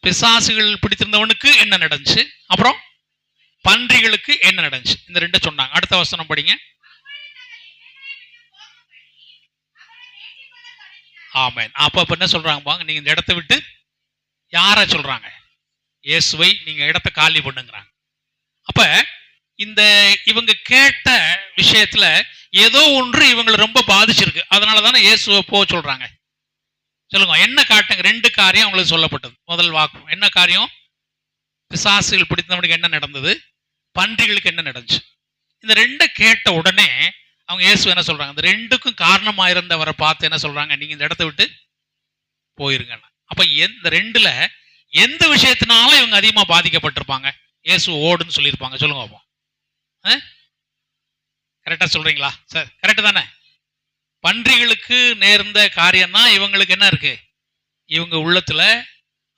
பிசாசுகள் பிடித்திருந்தவனுக்கு என்ன நடந்துச்சு, அப்புறம் பன்றிகளுக்கு என்ன நடந்துச்சு, இந்த ரெண்டு சொன்னாங்க. அடுத்த வசனம் படிங்க. ஆமென். அப்ப என்ன சொல்றாங்க பாங்க, நீங்க இந்த இடத்தை விட்டு யார சொல்றாங்க, இயேசுவை நீங்க இடத்தை காலி பண்ணுங்கறாங்க. அப்ப இந்த இவங்க கேட்ட விஷயத்துல ஏதோ ஒன்று இவங்களை ரொம்ப பாதிச்சிருக்கு. அதனாலதானே இயேசுவை போக சொல்றாங்க. சொல்லுங்க, என்ன காட்டுங்க? ரெண்டு காரியம் அவங்களுக்கு சொல்லப்பட்டது. முதல் வாக்கு என்ன காரியம்? பிசாசுகள் பிடித்தவனுக்கு என்ன நடந்தது, பன்றிகளுக்கு என்ன நடந்துச்சு. இந்த ரெண்டை கேட்ட உடனே அவங்க இயேசு என்ன சொல்றாங்க, இந்த ரெண்டுக்கும் காரணமா இருந்தவரை பார்த்து என்ன சொல்றாங்க, நீங்க இந்த இடத்தை விட்டு போயிருங்க. அப்ப இந்த ரெண்டுல எந்த விஷயத்தினால இவங்க அதிகமா பாதிக்கப்பட்டிருப்பாங்க? இயேசு ஓடுன்னு சொல்லியிருப்பாங்க. சொல்லுங்க பாப்போம். கரெக்டா சொல்றீங்களா சார்? கரெக்ட் தானே? பன்றிகளுக்கு நேர்ந்த காரியம் தான் இவங்களுக்கு என்ன இருக்கு, இவங்க உள்ளத்துல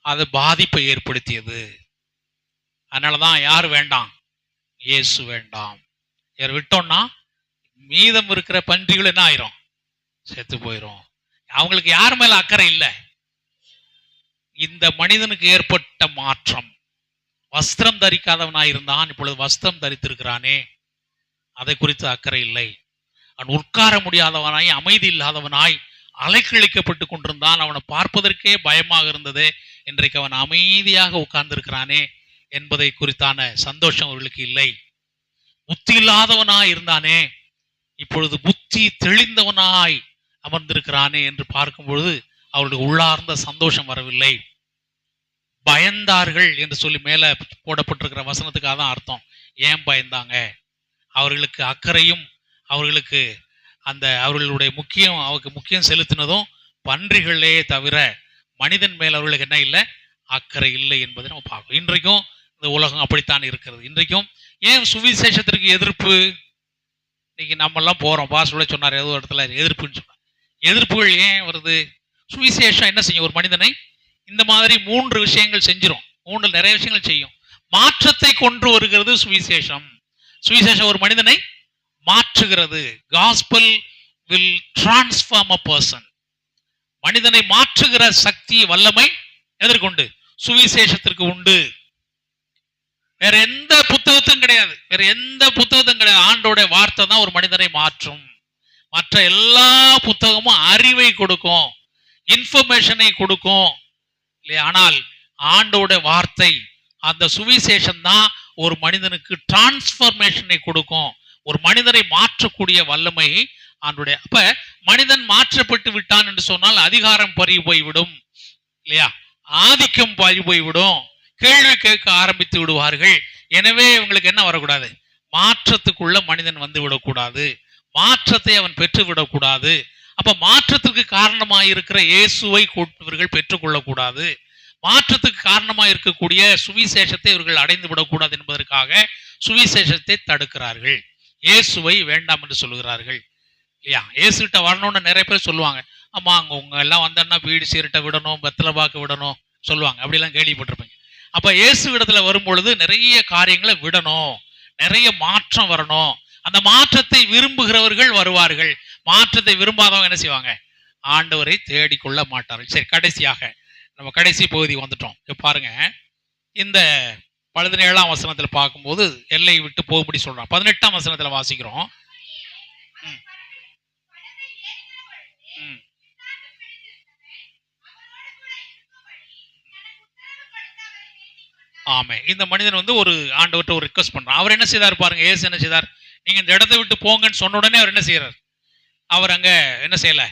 அது பாதிப்பை ஏற்படுத்தியது. அதனாலதான் யார் வேண்டாம், இயேசு வேண்டாம். யார் விட்டோம்னா மீதம் இருக்கிற பன்றிகள் என்ன ஆயிரும், செத்து போயிரும். அவங்களுக்கு யார் மேல அக்கறை இல்லை. இந்த மனிதனுக்கு ஏற்பட்ட மாற்றம், வஸ்திரம் தரிக்காதவனாயிருந்தான், இப்பொழுது வஸ்திரம் தரித்திருக்கிறானே, அதை குறித்து அக்கறை இல்லை. அவன் உட்கார முடியாதவனாய், அமைதி இல்லாதவனாய், அலைக்கழிக்கப்பட்டு கொண்டிருந்தான். அவனை பார்ப்பதற்கே பயமாக இருந்தது. இன்றைக்கு அவன் அமைதியாக உட்கார்ந்திருக்கிறானே என்பதை குறித்தான சந்தோஷம் அவர்களுக்கு இல்லை. புத்தி இல்லாதவனாய் இருந்தானே, இப்பொழுது புத்தி தெளிந்தவனாய் அமர்ந்திருக்கிறானே என்று பார்க்கும் பொழுது அவர்களுக்கு உள்ளார்ந்த சந்தோஷம் வரவில்லை. பயந்தார்கள் என்று சொல்லி மேல போடப்பட்டிருக்கிற வசனத்துக்காக தான் அர்த்தம். ஏன் பயந்தாங்க? அவர்களுக்கு அக்கறையும் அவர்களுக்கு அந்த அவர்களுடைய முக்கியம் செலுத்தினதும் பன்றிகளே தவிர மனிதன் மேல் அவர்களுக்கு என்ன இல்லை, அக்கறை இல்லை என்பதை நம்ம பார்க்கணும். இன்றைக்கும் இந்த உலகம் அப்படித்தான் இருக்கிறது. இன்றைக்கும் ஏன் சுவிசேஷத்திற்கு எதிர்ப்பு? இன்னைக்கு நம்ம எல்லாம் போறோம், பாஸ்டோட சொன்னார் ஏதோ இடத்துல எதிர்ப்புன்னு சொன்னார். எதிர்ப்புகள் ஏன் வருது? சுவிசேஷம் என்ன செய்யும், ஒரு மனிதனை இந்த மாதிரி 3 விஷயங்கள் செஞ்சிடும். 3 நிறைய விஷயங்கள் செய்யும். மாற்றத்தை கொண்டு வருகிறது சுவிசேஷம். சுவிசேஷம் ஒரு மனிதனை மாற்றுகிறது. Gospel will transform a person. மனிதனை மாற்றுகிற சக்தி, வல்லமை எதற்குண்டு? சுவிசேஷத்திற்கு உண்டு. வேற எந்த புத்தகத்தும் கிடையாது. ஆண்டோட வார்த்தை தான் ஒரு மனிதனை மாற்றும். மற்ற எல்லா புத்தகமும் அறிவை கொடுக்கும், இன்ஃபர்மேஷனை கொடுக்கும் இல்லையா? ஆனால் ஆண்டோட வார்த்தை, அந்த சுவிசேஷம் தான் ஒரு மனிதனுக்கு டிரான்ஸ்பர்மேஷனை கொடுக்கும், ஒரு மனிதனை மாற்றக்கூடிய வல்லமை ஆண்டோட. அப்ப மனிதன் மாற்றப்பட்டு விட்டான் என்று சொன்னால் அதிகாரம் பறி போய்விடும் இல்லையா, ஆதிக்கம் பறி போய்விடும், கேள்வி கேட்க ஆரம்பித்து விடுவார்கள். எனவே இவங்களுக்கு என்ன வரக்கூடாது, மாற்றத்துக்குள்ள மனிதன் வந்து விடக்கூடாது, மாற்றத்தை அவன் பெற்று விடக்கூடாது. அப்ப மாற்றத்துக்கு காரணமாயிருக்கிற இயேசுவை இவர்கள் பெற்றுக்கொள்ளக்கூடாது, மாற்றத்துக்கு காரணமாக இருக்கக்கூடிய சுவிசேஷத்தை இவர்கள் அடைந்து விடக்கூடாது என்பதற்காக சுவிசேஷத்தை தடுக்கிறார்கள், இயேசுவை வேண்டாம் என்று சொல்லுகிறார்கள் இல்லையா? இயேசுகிட்ட வரணும்னு நிறைய பேர் சொல்லுவாங்க. ஆமா, அங்க உங்க எல்லாம் வந்தோன்னா பீடி சீரட்டை விடணும், வெத்தலை பாக்கு விடணும் சொல்லுவாங்க. அப்படிலாம் கேள்விப்பட்டிருப்பீங்க. அப்ப இயேசு இடத்துல வரும்பொழுது நிறைய காரியங்களை விடணும், நிறைய மாற்றம் வரணும். அந்த மாற்றத்தை விரும்புகிறவர்கள் வருவார்கள், மாற்றத்தை விரும்பாதவங்க என்ன செய்வாங்க, ஆண்டவரை தேடிக்கொள்ள மாட்டார்கள். சரி, கடைசியாக நம்ம கடைசி பகுதி வந்துட்டோம். பாருங்க, இந்த 17ஆம் வசனத்துல பார்க்கும்போது எல்லை விட்டு போகும்படி சொல்றான். 18ஆம் வசனத்துல வாசிக்கிறோம். ஆமே. இந்த மனிதன் வந்து ஒரு ஆண்டவர்கிட்ட ஒரு ரிக்வஸ்ட் பண்றான். அவர் என்ன செய்தார் பாருங்க, இயேசு என்ன செய்தார், நீங்க இந்த இடத்தை விட்டு போங்கன்னு சொன்ன உடனே அவர் என்ன செய்யறார், அவர் அங்க என்ன செய்யல,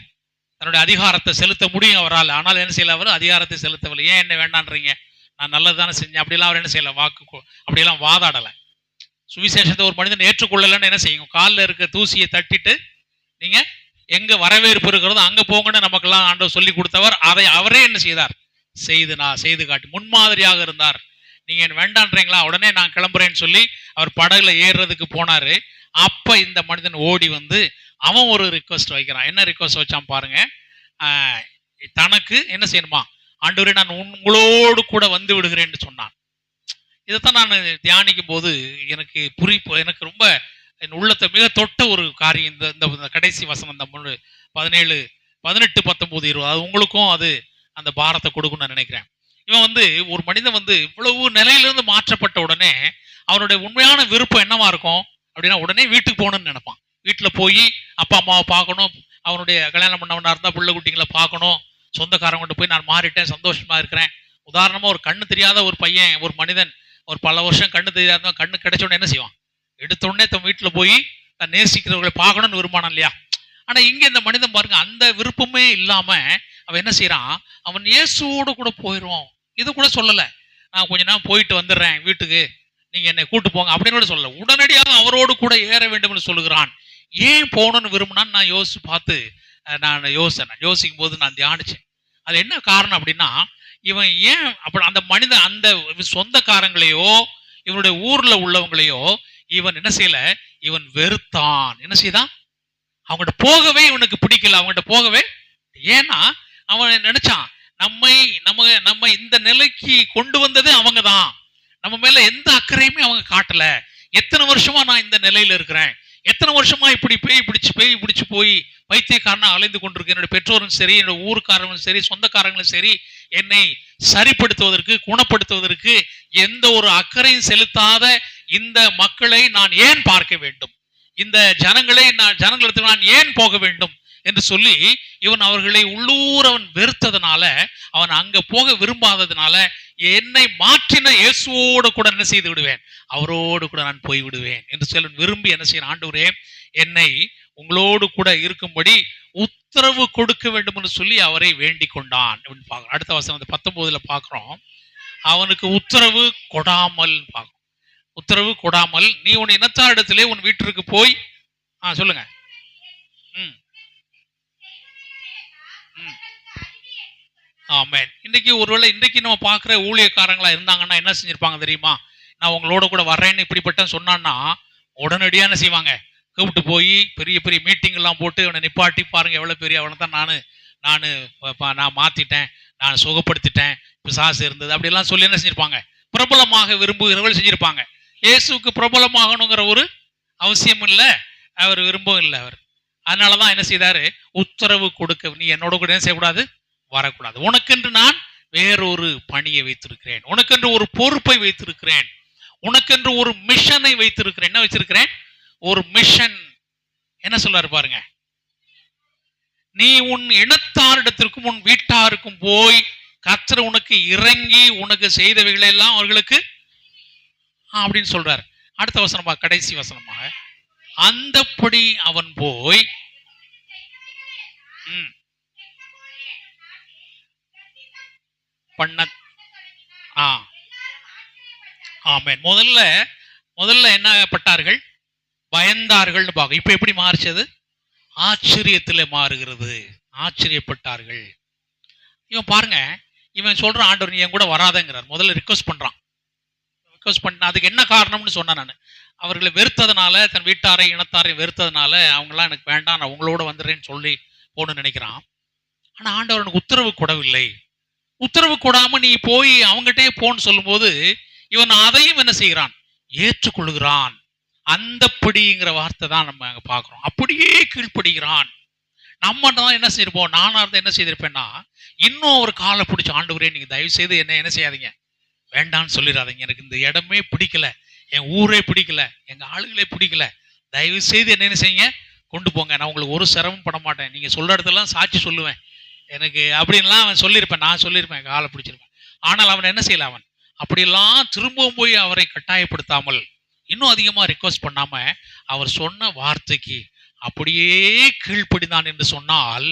தன்னுடைய அதிகாரத்தை செலுத்த முடியும் அவரால். ஆனால் என்ன செய்யல, அவர் அதிகாரத்தை செலுத்தவில்லை. ஏன் என்ன வேண்டான்றீங்க, நான் நல்லது தானே செஞ்சேன், அப்படிலாம் அவர் என்ன செய்யல, அப்படியெல்லாம் வாதாடலை. சுவிசேஷத்தை ஒரு மனிதன் ஏற்றுக்கொள்ளலன்னு என்ன செய்யுங்க, காலில் இருக்க தூசியை தட்டிட்டு நீங்க எங்க வரவேற்பு இருக்கிறதோ அங்க போங்கன்னு நமக்கெல்லாம் ஆண்டவர் சொல்லி கொடுத்தவர். அதை அவரே என்ன செய்தார், செய்து காட்டி முன்மாதிரியாக இருந்தார். நீங்க என்ன வேண்டான்றீங்களா, உடனே நான் கிளம்புறேன்னு சொல்லி அவர் படகுல ஏறுறதுக்கு போனாரு. அப்ப இந்த மனிதன் ஓடி வந்து அவன் ஒரு ரிக்வஸ்ட் வைக்கிறான். என்ன ரிக்வஸ்ட் வச்சான் பாருங்க, தனக்கு என்ன செய்யணுமா, ஆண்டவரே நான் உங்களோடு கூட வந்து விடுகிறேன்னு சொன்னான். இதைத்தான் நான் தியானிக்கும் போது எனக்கு எனக்கு ரொம்ப என் உள்ளத்தை மிக தொட்ட ஒரு காரியம் இந்த கடைசி வசனம், இந்த 17, 18, 19, 20 அது உங்களுக்கும் அது அந்த பாரத்தை கொடுக்கும்னு நான் நினைக்கிறேன். இவன் வந்து ஒரு மனிதன் வந்து இவ்வளவு நிலையிலிருந்து மாற்றப்பட்ட உடனே அவனுடைய உண்மையான விருப்பம் என்னவா இருக்கும் அப்படின்னா, உடனே வீட்டுக்கு போகணும்னு நினைப்பான். வீட்டுல போய் அப்பா அம்மாவை பார்க்கணும், அவனுடைய கல்யாணம் பண்ணவனா இருந்தா பிள்ளை குட்டிங்களை பார்க்கணும், சொந்தக்காரங்கிட்ட போய் நான் மாறிட்டேன், சந்தோஷமா இருக்கிறேன். உதாரணமா ஒரு கண்ணு தெரியாத ஒரு பையன், ஒரு மனிதன் ஒரு பல வருஷம் கண்ணு தெரியாத, கண்ணு கிடைச்சோன்னு என்ன செய்வான், எடுத்த உடனே தன் வீட்டுல போய் தன் நேசிக்கிறவர்களை பார்க்கணும்னு விரும்பானான் இல்லையா. ஆனா இங்க இந்த மனிதன் பாருங்க, அந்த விருப்பமே இல்லாம அவன் என்ன செய்யறான், அவன் இயேசுவோடு கூட போயிடுவான். இது கூட சொல்லல, நான் கொஞ்ச நேரம் போயிட்டு வந்துடுறேன் வீட்டுக்கு, நீங்க என்னை கூட்டு போங்க அப்படின்னு கூட சொல்லல. உடனடியாக அவரோடு கூட ஏற வேண்டும் என்று சொல்லுகிறான். ஏன் போகணும்னு விரும்பினான்னு நான் யோசிக்கும் போது நான் தியானிச்சேன். அது என்ன காரணம் அப்படின்னா, இவன் ஏன் அப்படி அந்த மனிதன் அந்த சொந்தக்காரங்களையோ இவனுடைய ஊர்ல உள்ளவங்களையோ இவன் என்ன செய்யல, இவன் வெறுத்தான். என்ன செய்தான், அவங்ககிட்ட போகவே இவனுக்கு பிடிக்கல, அவங்ககிட்ட போகவே. ஏன்னா அவன் நினைச்சான், நம்ம இந்த நிலைக்கு கொண்டு வந்ததே அவங்க தான், நம்ம மேல எந்த அக்கறையுமே அவங்க காட்டல. எத்தனை வருஷமா நான் இந்த நிலையில இருக்கிறேன், எத்தனை வருஷமா இப்படி பேய் பிடிச்சு போய் பைத்தியக்காரனா அலைந்து கொண்டிருக்கேன். என்னுடைய பெற்றோரும் சரி, என்னுடைய ஊருக்காரங்களும் சரி, சொந்தக்காரங்களும் சரி, என்னை சரிப்படுத்துவதற்கு குணப்படுத்துவதற்கு எந்த ஒரு அக்கறையும் செலுத்தாத இந்த மக்களை நான் ஏன் பார்க்க வேண்டும், இந்த ஜனங்களுக்கு நான் ஏன் போக வேண்டும் என்று சொல்லி இவன் அவர்களை உள்ளூர் அவன் வெறுத்ததுனால, அவன் அங்க போக விரும்பாததுனால, என்னை மாற்றின இயேசுவோடு கூட என்ன செய்து விடுவேன், அவரோடு கூட நான் போய் விடுவேன் என்று சொல்லி விரும்பி என்ன செய்யணும், ஆண்டவரே என்னை உங்களோடு கூட இருக்கும்படி உத்தரவு கொடுக்க வேண்டும் என்று சொல்லி அவரை வேண்டிக் கொண்டான். அடுத்த வசனம் 19 பார்க்கிறோம். அவனுக்கு உத்தரவு கொடாமல் பார்க்கிறோம். உத்தரவு கொடாமல், நீ உன் இனத்தாரிடத்திலே உன் வீட்டிற்கு போய் சொல்லுங்க. ஆமென். ஒருவேளை இன்றைக்கு நம்ம பார்க்குற ஊழியக்காரங்களா இருந்தாங்கன்னா என்ன செஞ்சிருப்பாங்க தெரியுமா, நான் உங்களோட கூட வர்றேன்னு இப்படிப்பட்ட சொன்னான்னா உடனடியாக என்ன செய்வாங்க, கூப்பிட்டு போய் பெரிய பெரிய மீட்டிங் எல்லாம் போட்டு அவனை நிப்பாட்டி, பாருங்க எவ்வளவு பெரிய அவனை தான் நான் மாத்திட்டேன், நான் சுகப்படுத்திட்டேன், பிசாசு இருந்தது அப்படிலாம் சொல்லி என்ன செஞ்சிருப்பாங்க, பிரபலமாக விரும்புகிறவர்கள் செஞ்சிருப்பாங்க. இயேசுக்கு பிரபலமாகணுங்கிற ஒரு அவசியம் இல்லை, அவர் விரும்பவும் இல்லை. அவர் அதனாலதான் என்ன செய்தாரு, உத்தரவு கொடுக்க, நீ என்னோட கூட என்ன செய்யக்கூடாது, வரக்கூடாது, உனக்கென்று நான் வேறொரு பணியை வைத்திருக்கிறேன், உனக்கென்று ஒரு பொறுப்பை வைத்திருக்கிறேன், உனக்கென்று ஒரு மிஷனை வைத்திருக்கிறேன். என்ன வச்சிருக்கிறேன், ஒரு மிஷன். என்ன சொல்றாரு பாருங்க, நீ உன் இனத்தாரிடத்திற்கும் உன் வீட்டாருக்கும் போய் கர்த்தர் உனக்கு இறங்கி உனக்கு செய்தவைகளை எல்லாம் அவர்களுக்கு அப்படின்னு சொல்றாரு. அடுத்த வசனமா, கடைசி வசனமாக, அந்தப்படி அவன் போய் பண்ண. ஆமென். முதல்ல என்ன பட்டார்கள், பயந்தார்கள். இப்ப எப்படி மாறுச்சது, ஆச்சரியத்துல மாறுகிறது, ஆச்சரியப்பட்டார்கள். இவன் பாருங்க, இவன் சொல்றான், ஆண்டவர் நீ என் கூட வராதங்கிறார். முதல்ல ரிக்வஸ்ட் பண்றான். ரிக்வஸ்ட் பண்ண அதுக்கு என்ன காரணம்னு சொன்னேன் நான், அவர்களை வெறுத்ததுனால, தன் வீட்டாரை இனத்தாரை வெறுத்ததுனால, அவங்களாம் எனக்கு வேண்டாம், நான் உங்களோட வந்துடுறேன்னு சொல்லி போகணும்னு நினைக்கிறான். ஆனா ஆண்டவர் எனக்கு உத்தரவு கொடவில்லை. உத்தரவு கொடாம நீ போய் அவங்ககிட்டே போன்னு சொல்லும் போது இவன் அதையும் என்ன செய்கிறான், ஏற்றுக்கொள்கிறான். அந்தப்படிங்கிற வார்த்தை தான் நம்ம அங்க பாக்குறோம். அப்படியே கீழ்ப்படுகிறான். நம்ம தான் என்ன செய்யிருப்போம், நானா இருந்தா என்ன செய்திருப்பேன்னா, இன்னும் ஒரு காலை பிடிச்ச, ஆண்டவரே நீங்க தயவு செய்து என்ன செய்யாதீங்க, வேண்டான்னு சொல்லிடாதீங்க, எனக்கு இந்த இடமே பிடிக்கல, என் ஊரே பிடிக்கல, எங்க ஆளுகளே பிடிக்கல, தயவு செய்து என்ன செய்யுங்க, கொண்டு போங்க, நான் உங்களுக்கு ஒரு சிரமம் பண்ண மாட்டேன், நீங்க சொல்ற இடத்துல சாட்சி சொல்லுவேன் எனக்கு அப்படின்லாம் அவன் சொல்லியிருப்பேன், நான் சொல்லியிருப்பேன், காலை பிடிச்சிருப்பேன். ஆனால் அவன் என்ன செய்யல, அவன் அப்படியெல்லாம் திரும்பவும் போய் அவரை கட்டாயப்படுத்தாமல், இன்னும் அதிகமா ரிக்வஸ்ட் பண்ணாம, அவர் சொன்ன வார்த்தைக்கு அப்படியே கீழ்ப்படிந்தான் என்று சொன்னால்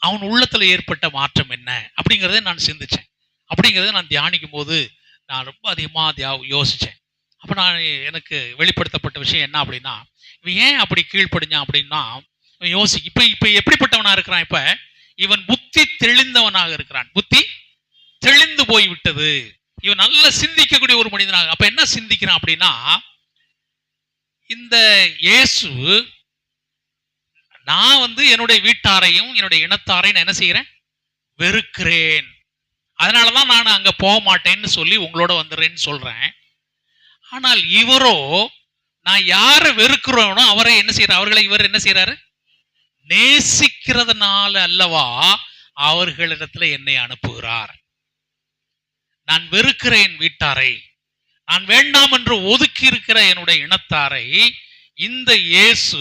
அவன் உள்ளத்துல ஏற்பட்ட மாற்றம் என்ன அப்படிங்கிறத நான் சிந்திச்சேன். அப்படிங்கிறத நான் தியானிக்கும் போது நான் ரொம்ப அதிகமா யோசிச்சேன். அப்ப நான் எனக்கு வெளிப்படுத்தப்பட்ட விஷயம் என்ன அப்படின்னா, இவன் ஏன் அப்படி கீழ்ப்படிஞ்சான் அப்படின்னா, இவன் இப்ப எப்படிப்பட்டவனா இருக்கிறான்? இப்ப இவன் புத்தி தெளிந்தவனாக இருக்கிறான். புத்தி தெளிந்து போய் விட்டது. இவன் நல்ல சிந்திக்கக்கூடிய ஒரு மனிதனாக. அப்ப என்ன சிந்திக்கிறான் அப்படின்னா, இந்த இயேசு, நான் என்னுடைய வீட்டாரையும் என்னுடைய இனத்தாரையும் நான் என்ன செய்கிறேன்? வெறுக்கிறேன். அதனாலதான் நான் அங்க போக மாட்டேன்னு சொல்லி உங்களோட வந்துடுறேன்னு சொல்றேன். ஆனால் இவரோ, நான் யாரை வெறுக்கிறோனோ அவரை என்ன செய்யறாரு? அவர்களை இவர் என்ன செய்யறாரு? நேசிக்கிறதுனால அல்லவா அவர்களிடத்துல என்னை அனுப்புகிறார். நான் வெறுக்கிறேன் வீட்டாரை, நான் வேண்டாம் என்று ஒதுக்கி இருக்கிற என்னுடைய இனத்தாரை இந்த இயேசு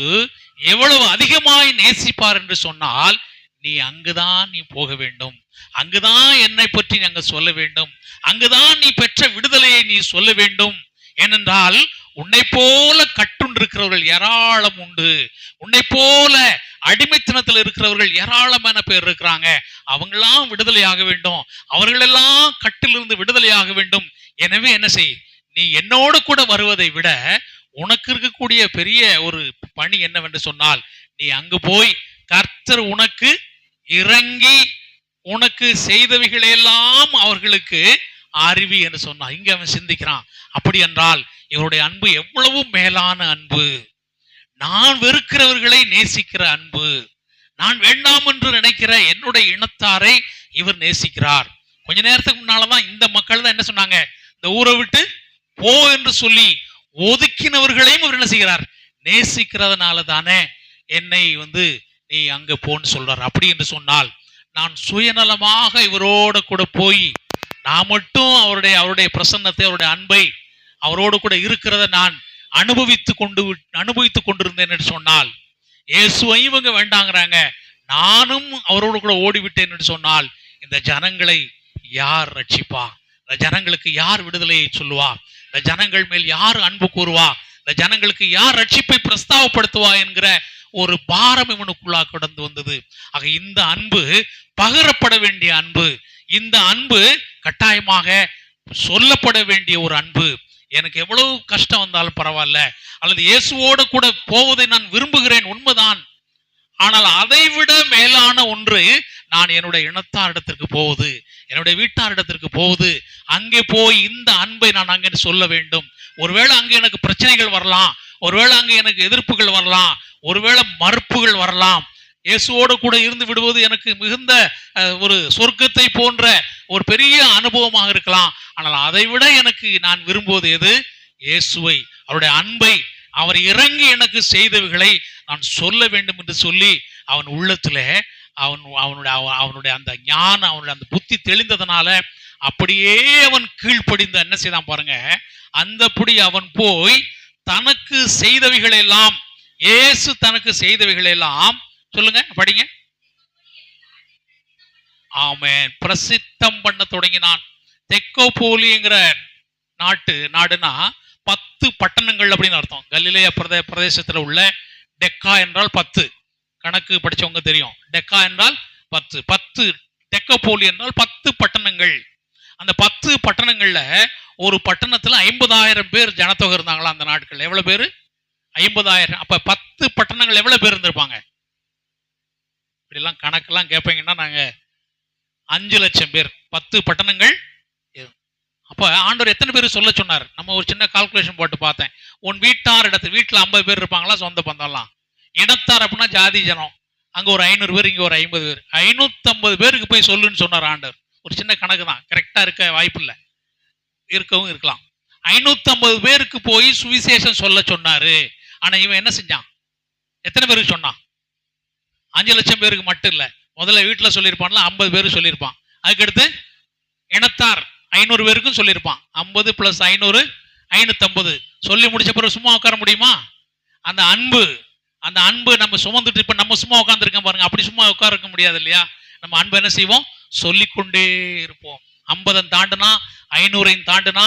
எவ்வளவு அதிகமாய் நேசிப்பார் என்று சொன்னால், நீ அங்குதான் நீ போக வேண்டும், அங்குதான் என்னை பற்றி நீ அங்க சொல்ல வேண்டும், அங்குதான் நீ பெற்ற விடுதலையை நீ சொல்ல வேண்டும். ஏனென்றால் உன்னை போல கட்டுண்டிருக்கிறவர்கள் ஏராளம் உண்டு, உன்னை போல அடிமைத்தனத்தில் இருக்கிறவர்கள் ஏராளமான பேர் இருக்கிறாங்க. அவங்கெல்லாம் விடுதலையாக வேண்டும், அவர்களெல்லாம் கட்டிலிருந்து விடுதலையாக வேண்டும். எனவே என்ன செய், நீ என்னோடு கூட வருவதை விட உனக்கு இருக்கக்கூடிய பெரிய ஒரு பணி என்னவென்று சொன்னால், நீ அங்கு போய் கர்த்தர் உனக்கு இறங்கி உனக்கு செய்தவைகளெல்லாம் அவர்களுக்கு அறிவி என்று சொன்னான். இங்க அவன் சிந்திக்கிறான், அப்படி என்றால் இவருடைய அன்பு எவ்வளவு மேலான அன்பு. நான் வெறுக்கிறவர்களை நேசிக்கிற அன்பு, நான் வேண்டாம் என்று நினைக்கிற என்னுடைய இனத்தாரை இவர் நேசிக்கிறார். கொஞ்ச நேரத்துக்கு முன்னாலதான் இந்த மக்கள் தான் என்ன சொன்னாங்க? இந்த ஊரை விட்டு போ என்று சொல்லி ஒதுக்கினவர்களையும் இவர் என்ன செய்கிறார்? நேசிக்கிறதுனால தானே என்னை நீ அங்க போன்னு சொல்றார். அப்படி என்று சொன்னால், நான் சுயநலமாக இவரோட கூட போய் நான் மட்டும் அவருடைய பிரசன்னத்தை, அவருடைய அன்பை, அவரோடு கூட இருக்கிறத நான் அனுபவித்துக் கொண்டிருந்தேன் என்று சொன்னால், இயேசுவையும் இவங்க வேண்டாங்கிறாங்க, நானும் அவரோடு கூட ஓடிவிட்டேன் என்று சொன்னால், இந்த ஜனங்களை யார் ரட்சிப்பா? இந்த ஜனங்களுக்கு யார் விடுதலையை சொல்லுவா? இந்த ஜனங்கள் மேல் யார் அன்பு கூறுவா? இந்த ஜனங்களுக்கு யார் ரட்சிப்பை பிரஸ்தாவப்படுத்துவா என்கிற ஒரு பாரம் இவனுக்குள்ளா கடந்து வந்தது. ஆக இந்த அன்பு பகிரப்பட வேண்டிய அன்பு, இந்த அன்பு கட்டாயமாக சொல்லப்பட வேண்டிய ஒரு அன்பு. எனக்கு எவ்வளவு கஷ்டம் வந்தாலும் பரவாயில்ல, அல்லது இயேசுவோடு கூட போவதை நான் விரும்புகிறேன், உண்மைதான். ஆனால் அதை விட மேலான ஒன்று, நான் என்னுடைய இனத்தாரிடத்திற்கு போவது, என்னுடைய வீட்டாரிடத்திற்கு போவது, அங்கே போய் இந்த அன்பை நான் அங்கே சொல்ல வேண்டும். ஒருவேளை அங்கே எனக்கு பிரச்சனைகள் வரலாம், ஒருவேளை அங்கே எனக்கு எதிர்ப்புகள் வரலாம், ஒருவேளை மறுப்புகள் வரலாம். இயேசுவோடு கூட இருந்து விடுவது எனக்கு மிகுந்த ஒரு சொர்க்கத்தை போன்ற ஒரு பெரிய அனுபவமாக இருக்கலாம். ஆனால் அதை விட எனக்கு நான் விரும்புவது எது? இயேசுவை, அவருடைய அன்பை, அவர் இறங்கி எனக்கு செய்தவைகளை நான் சொல்ல வேண்டும் என்று சொல்லி அவன் உள்ளத்துல அவனுடைய அந்த ஞானம், அவனுடைய அந்த புத்தி தெளிந்ததனால அப்படியே அவன் கீழ்ப்படிந்து என்ன செய்தான் பாருங்க. அந்தபடி அவன் போய் தனக்கு செய்தவைகள் எல்லாம், இயேசு தனக்கு செய்தவைகள் எல்லாம், சொல்லுங்க படிங்க, ஆமென், பிரசித்தம் பண்ண தொடங்கினான். தெக்கோபோலிங்கிற நாடுனா 10 பட்டணங்கள் அப்படின்னு அர்த்தம். கலிலேய பிரதேசத்துல உள்ள டெக்கா என்றால் 10, கணக்கு படிச்சவங்க தெரியும். டெக்கா என்றால் 10, டெக்கோபோலி என்றால் 10 பட்டணங்கள். அந்த 10 பட்டணங்கள்ல ஒரு பட்டணத்துல 50,000 பேர் ஜனத்தொகை இருந்தாங்களா அந்த நாட்கள். எவ்வளவு பேரு? 50,000. அப்ப 10 பட்டணங்கள் எவ்வளவு பேர் இருந்திருப்பாங்க? இப்படி எல்லாம் கணக்கெல்லாம் கேட்பீங்கன்னா நாங்க 5 லட்சம் பேர், 10 பட்டணங்கள். அப்ப ஆண்டவர் எத்தனை பேர் சொல்ல சொன்னார்? நம்ம ஒரு சின்ன கால்குலேஷன் போட்டு பார்த்தேன். உன் வீட்டார் வீட்டுல 50 பேர் இருப்பாங்களா, சொந்த பந்தம்லாம். இடத்தார் அப்படின்னா ஜாதி ஜனம், அங்க ஒரு 500 பேர், இங்க ஒரு 50 பேர், 550 பேருக்கு போய் சொல்லுன்னு சொன்னார் ஆண்டவர். ஒரு சின்ன கணக்கு தான், கரெக்டா இருக்க வாய்ப்பு இல்லை, இருக்கவும் இருக்கலாம். 550 பேருக்கு போய் சுவிசேஷம் சொல்ல சொன்னாரு. ஆனா இவன் என்ன செஞ்சான்? எத்தனை பேருக்கு சொன்னான்? 5 லட்சம் பேருக்கு மட்டும் இல்ல, முதல்ல வீட்டுல சொல்லியிருப்பான்ல 50 பேருக்கு சொல்லியிருப்பான். அதுக்கடுத்து இனத்தார் 500 பேருக்கும் சொல்லியிருப்பான். 50 + 500 550 சொல்லி முடிச்ச பிறகு சும்மா உட்கார முடியுமா? அந்த அன்பு நம்ம சுமந்துட்டு, இப்ப நம்ம சும்மா உட்கார்ந்துருக்கோம் பாருங்க, அப்படி சும்மா உட்கார இருக்க முடியாது இல்லையா? நம்ம அன்பு என்ன செய்வோம்? சொல்லிக்கொண்டே இருப்போம். 50 தாண்டுனா, 500 தாண்டுனா,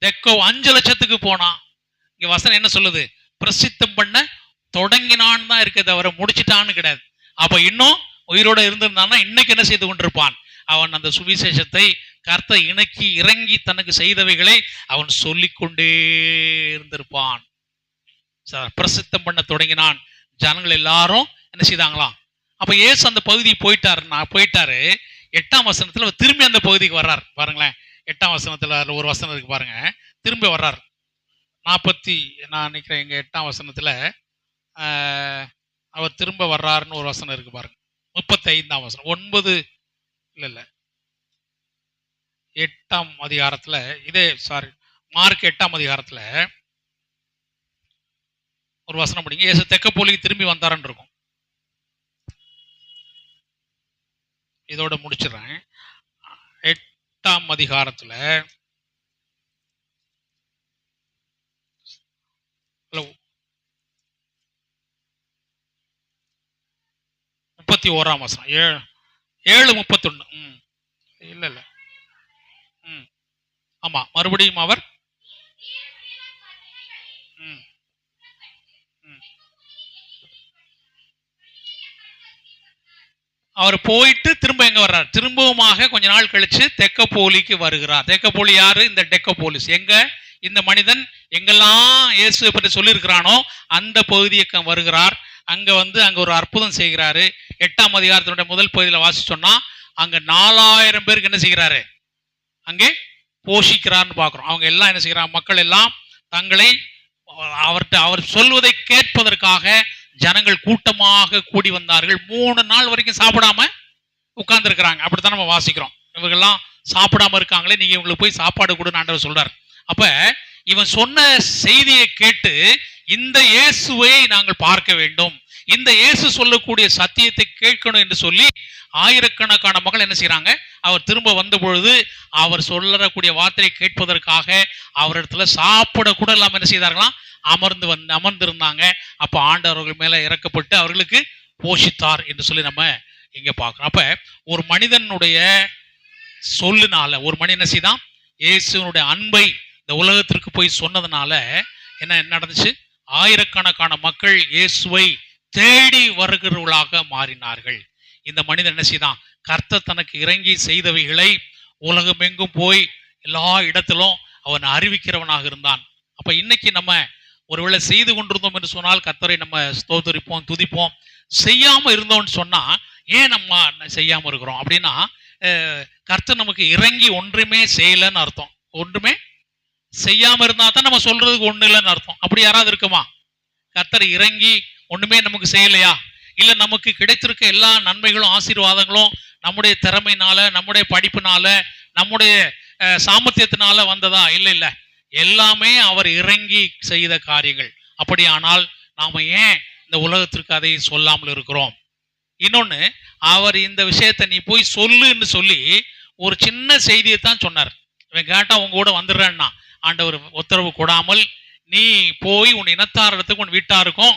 தெக்கோ 5 லட்சத்துக்கு போனா. இங்க வசனம் என்ன சொல்லுது? பிரசித்தம் பண்ண தொடங்கினான்னு தான் இருக்க தவிர முடிச்சிட்டான்னு கிடையாது. அப்ப இன்னும் உயிரோட இருந்திருந்தான்னா இன்னைக்கு என்ன செய்து கொண்டிருப்பான்? அவன் அந்த சுவிசேஷத்தை கர்த்தர் இணக்கி இறங்கி தனக்கு செய்தவைகளை அவன் சொல்லிக்கொண்டே இருந்திருப்பான். பிரசித்தம் பண்ண தொடங்கினான். ஜனங்கள் எல்லாரும் என்ன செய்தாங்களாம்? அப்ப இயேசு அந்த பகுதிக்கு போயிட்டாரு. 8ஆம் வசனத்துல திரும்பி அந்த பகுதிக்கு வர்றார். பாருங்களேன், 8ஆம் வசனத்துல ஒரு வசனம் இருக்கு பாருங்க. திரும்பி வர்றார். நான் நினைக்கிறேன் எங்க 8ஆம் வசனத்துல அவர் திரும்ப வர்றாருன்னு ஒரு வசனம் இருக்கு பாருங்க. 35ஆம் வசனம் 9 இல்ல 8ஆம் அதிகாரத்துல மார்க் 8ஆம் அதிகாரத்துல ஒரு வசனம் படிங்க. இயேசு தெக்கப்போலிக்கு திரும்பி வந்தாருன்னு இருக்கும். இதோட முடிச்சிடறேன். 8ஆம் அதிகாரத்துல 31ஆம் வசனம் 7:31. இல்ல ஆமா, மறுபடியும் அவர் அவர் போயிட்டு திரும்ப எங்க வர்றார்? திரும்பவுமாக கொஞ்ச நாள் கழிச்சு தெக்கப்போலிக்கு வருகிறார். தெக்கப்போலி யாரு? இந்த டெக்கப்போலிஸ். எங்க இந்த மனிதன் எங்கெல்லாம் இயேசுவை பற்றி சொல்லியிருக்கிறானோ அந்த பகுதியை வருகிறார். அங்க அங்க ஒரு அற்புதம் செய்கிறாரு. 8ஆம் அதிகாரத்தினுடைய முதல் பகுதியில் வாசிச்சோம்னா அங்க 4000 பேருக்கு என்ன செய்கிறாரு? அங்கே போஷிக்கிறார்னு பார்க்கிறோம். அவங்க எல்லாம் என்ன செய்கிறாங்க? மக்கள் எல்லாம் தங்களை அவர் சொல்வதை கேட்பதற்காக ஜனங்கள் கூட்டமாக கூடி வந்தார்கள். 3 நாள் வரைக்கும் சாப்பிடாம உட்கார்ந்து இருக்கிறாங்க. அப்படித்தான் நம்ம வாசிக்கிறோம். இவங்கெல்லாம் சாப்பிடாம இருக்காங்களே, நீங்க இவங்களுக்கு போய் சாப்பாடு கொடுன்னு ஆண்டவர் சொல்றார். அப்ப இவன் சொன்ன செய்தியை கேட்டு இந்த இயேசுவை நாங்கள் பார்க்க வேண்டும், இந்த இயேசு சொல்லக்கூடிய சத்தியத்தை கேட்கணும் என்று சொல்லி ஆயிரக்கணக்கான மக்கள் என்ன செய்யறாங்க? அவர் திரும்ப வந்த பொழுது அவர் சொல்லக்கூடிய வார்த்தையை கேட்பதற்காக அவரிடத்துல சாப்பிட கூட இல்லாம என்ன செய்தார்களாம்? அமர்ந்திருந்தாங்க. அப்ப ஆண்டவர்கள் மேல இறக்கப்பட்டு அவர்களுக்கு போஷித்தார் என்று சொல்லி நம்ம இங்க பார்க்கிறோம். அப்ப ஒரு மனிதனுடைய சொல்லுனால ஒரு மனிதன் என்ன செய்தான்? இயேசுனுடைய அன்பை இந்த உலகத்திற்கு போய் சொன்னதுனால என்ன நடந்துச்சு? ஆயிரக்கணக்கான மக்கள் இயேசுவை தேடி வருகிறவர்களாக மாறினார்கள். இந்த மனிதன் என்ன செய்தான்? கர்த்தர் தனக்கு இறங்கி செய்தவைகளை உலகம் எங்கும் போய் எல்லா இடத்திலும் அவன் அறிவிக்கிறவனாக இருந்தான். அப்ப இன்னைக்கு நம்ம ஒருவேளை செய்து கொண்டிருந்தோம் என்று சொன்னால் கர்த்தரை நம்ம ஸ்தோத்திரிப்போம், துதிப்போம். செய்யாம இருந்தோம்னு சொன்னா ஏன் நம்ம செய்யாம இருக்கிறோம் அப்படின்னா, கர்த்தர் நமக்கு இறங்கி ஒன்றுமே செய்யலன்னு அர்த்தம். ஒன்றுமே செய்யாம இருந்தா தான் நம்ம சொல்றதுக்கு ஒண்ணு இல்லைன்னு அர்த்தம். அப்படி யாராவது இருக்குமா? கர்த்தர் இறங்கி ஒண்ணுமே நமக்கு செய்யலையா? இல்ல நமக்கு கிடைத்திருக்க எல்லா நன்மைகளும் ஆசீர்வாதங்களும் நம்முடைய திறமையினால, நம்முடைய படிப்பினால, நம்முடைய சாமர்த்தியத்தினால வந்ததா? இல்ல, எல்லாமே அவர் இறங்கி செய்த காரியங்கள். அப்படியானால் நாம ஏன் இந்த உலகத்திற்கு அதை சொல்லாமல் இருக்கிறோம்? இன்னொன்னு, அவர் இந்த விஷயத்தை நீ போய் சொல்லுன்னு சொல்லி ஒரு சின்ன செய்தியை தான் சொன்னார். இவன் கேட்டா உங்க கூட வந்துடுறேன்னா ஆண்டவர் உத்தரவு கொடாமல் நீ போய் உன் இனத்தாரிடத்துக்கு உன் வீட்டாருக்கும்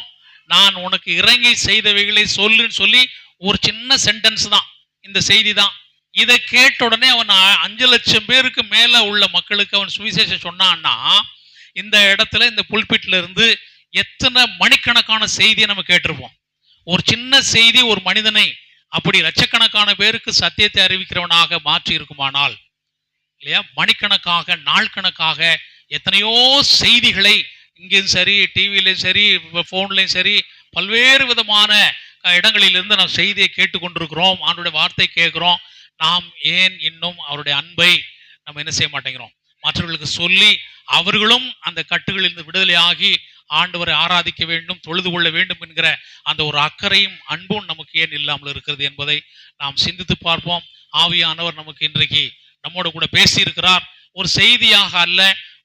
நான் உனக்கு இறங்கி செய்தவைகளை சொல்லுன்னு சொல்லி ஒரு சின்ன சென்டென்ஸ் தான் இந்த செய்தி தான். இதை கேட்ட உடனே அவன் 5 லட்சம் பேருக்கு மேல உள்ள மக்களுக்கு அவன் சுவிசேஷம் சொன்னான்னா இந்த இடத்துல இந்த புல்பிட்ல இருந்து எத்தனை மணிக்கணக்கான செய்தியை நம்ம கேட்டிருப்போம். ஒரு சின்ன செய்தி ஒரு மனிதனை அப்படி லட்சக்கணக்கான பேருக்கு சத்தியத்தை அறிவிக்கிறவனாக மாற்றி இருக்குமானால் இல்லையா, மணிக்கணக்காக நாள் கணக்காக எத்தனையோ செய்திகளை இங்கேயும் சரி, டிவிலையும் சரி, போன்லையும் சரி, பல்வேறு விதமான இடங்களிலிருந்து நாம் செய்தியை கேட்டுக்கொண்டிருக்கிறோம். அவனுடைய வார்த்தை கேட்கிறோம். நாம் ஏன் இன்னும் அவருடைய அன்பை நம்ம என்ன செய்ய மாட்டேங்கிறோம்? மற்றவர்களுக்கு சொல்லி அவர்களும் அந்த கட்டுகளிலிருந்து விடுதலையாகி ஆண்டவரை ஆராதிக்க வேண்டும், தொழுது கொள்ள வேண்டும் என்கிற அந்த ஒரு அக்கறையும் அன்பும் நமக்கு ஏன் இல்லாமல் இருக்கிறது என்பதை நாம் சிந்தித்து பார்ப்போம். ஆவியானவர் நமக்கு இன்றைக்கு நம்மோட கூட பேசி இருக்கிறார். ஒரு செய்தியாக அல்ல,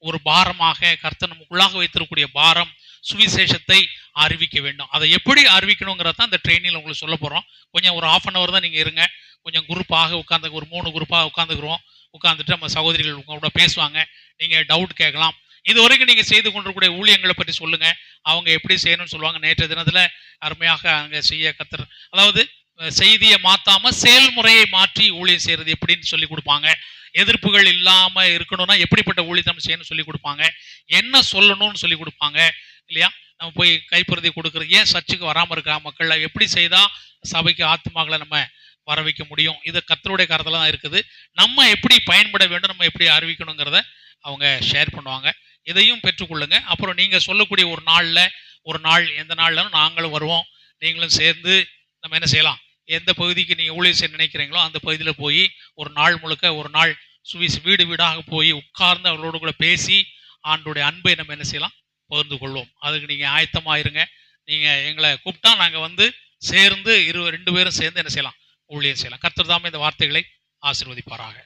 ஒரு பாரமாக கர்த்தர் நமக்குள்ளாக வைத்திருக்கக்கூடிய பாரம், சுவிசேஷத்தை அறிவிக்க வேண்டும். அதை எப்படி அறிவிக்கணுங்கிறத அந்த ட்ரெயினில் உங்களுக்கு சொல்ல போறோம். கொஞ்சம் ஒரு 1/2 hour தான் நீங்க இருங்க. கொஞ்சம் குரூப்பாக உட்காந்து ஒரு 3 குரூப்பாக உட்காந்துக்கிறோம். உட்காந்துட்டு நம்ம சகோதரிகள் உங்களோட பேசுவாங்க. நீங்க டவுட் கேட்கலாம். இது வரைக்கும் நீங்க செய்து கொண்டிருக்கூடிய ஊழியங்களை பற்றி சொல்லுங்க, அவங்க எப்படி செய்யணும்னு சொல்லுவாங்க. நேற்று தினத்துல அருமையாக அங்க செய்ய கர்த்தர், அதாவது செய்தியை மாத்தாம செயல்முறையை மாற்றி ஊழியம் செய்யறது எப்படின்னு சொல்லி கொடுப்பாங்க. எதிர்ப்புகள் இல்லாம இருக்கணும்னா எப்படிப்பட்ட ஊழியத்தை நம்ம செய்யணும்னு சொல்லி கொடுப்பாங்க, என்ன சொல்லணும்னு சொல்லி கொடுப்பாங்க இல்லையா. நம்ம போய் கைப்பிரதி கொடுக்குறது, ஏன் சர்ச்சுக்கு வராமல் இருக்கா மக்கள், எப்படி செய்தா சபைக்கு ஆத்மாக்களை நம்ம வர வைக்க முடியும், இது கர்த்தருடைய கருத்துல தான் இருக்குது. நம்ம எப்படி பயன்பட வேண்டும், நம்ம எப்படி அறிவிக்கணுங்கிறத அவங்க ஷேர் பண்ணுவாங்க. இதையும் பெற்றுக்கொள்ளுங்க. அப்புறம் நீங்க சொல்லக்கூடிய ஒரு நாள் எந்த நாள்லன்னு நாங்களும் வருவோம், நீங்களும் சேர்ந்து நம்ம என்ன செய்யலாம், எந்த பகுதிக்கு நீங்க ஊழியர் செய்ய நினைக்கிறீங்களோ அந்த பகுதியில் போய் ஒரு நாள் முழுக்க ஒரு நாள் வீடு வீடாக போய் உட்கார்ந்து அவர்களோடு கூட பேசி ஆண்டோடைய அன்பை நம்ம என்ன செய்யலாம், பகிர்ந்து கொள்வோம். அதுக்கு நீங்க ஆயத்தமா இருங்க. நீங்க எங்களை கூப்பிட்டா நாங்க வந்து சேர்ந்து 2 பேரும் சேர்ந்து என்ன செய்யலாம், ஊழியம் செய்யலாம். கர்த்தர் தாமே இந்த வார்த்தைகளை ஆசீர்வதிப்பாராக.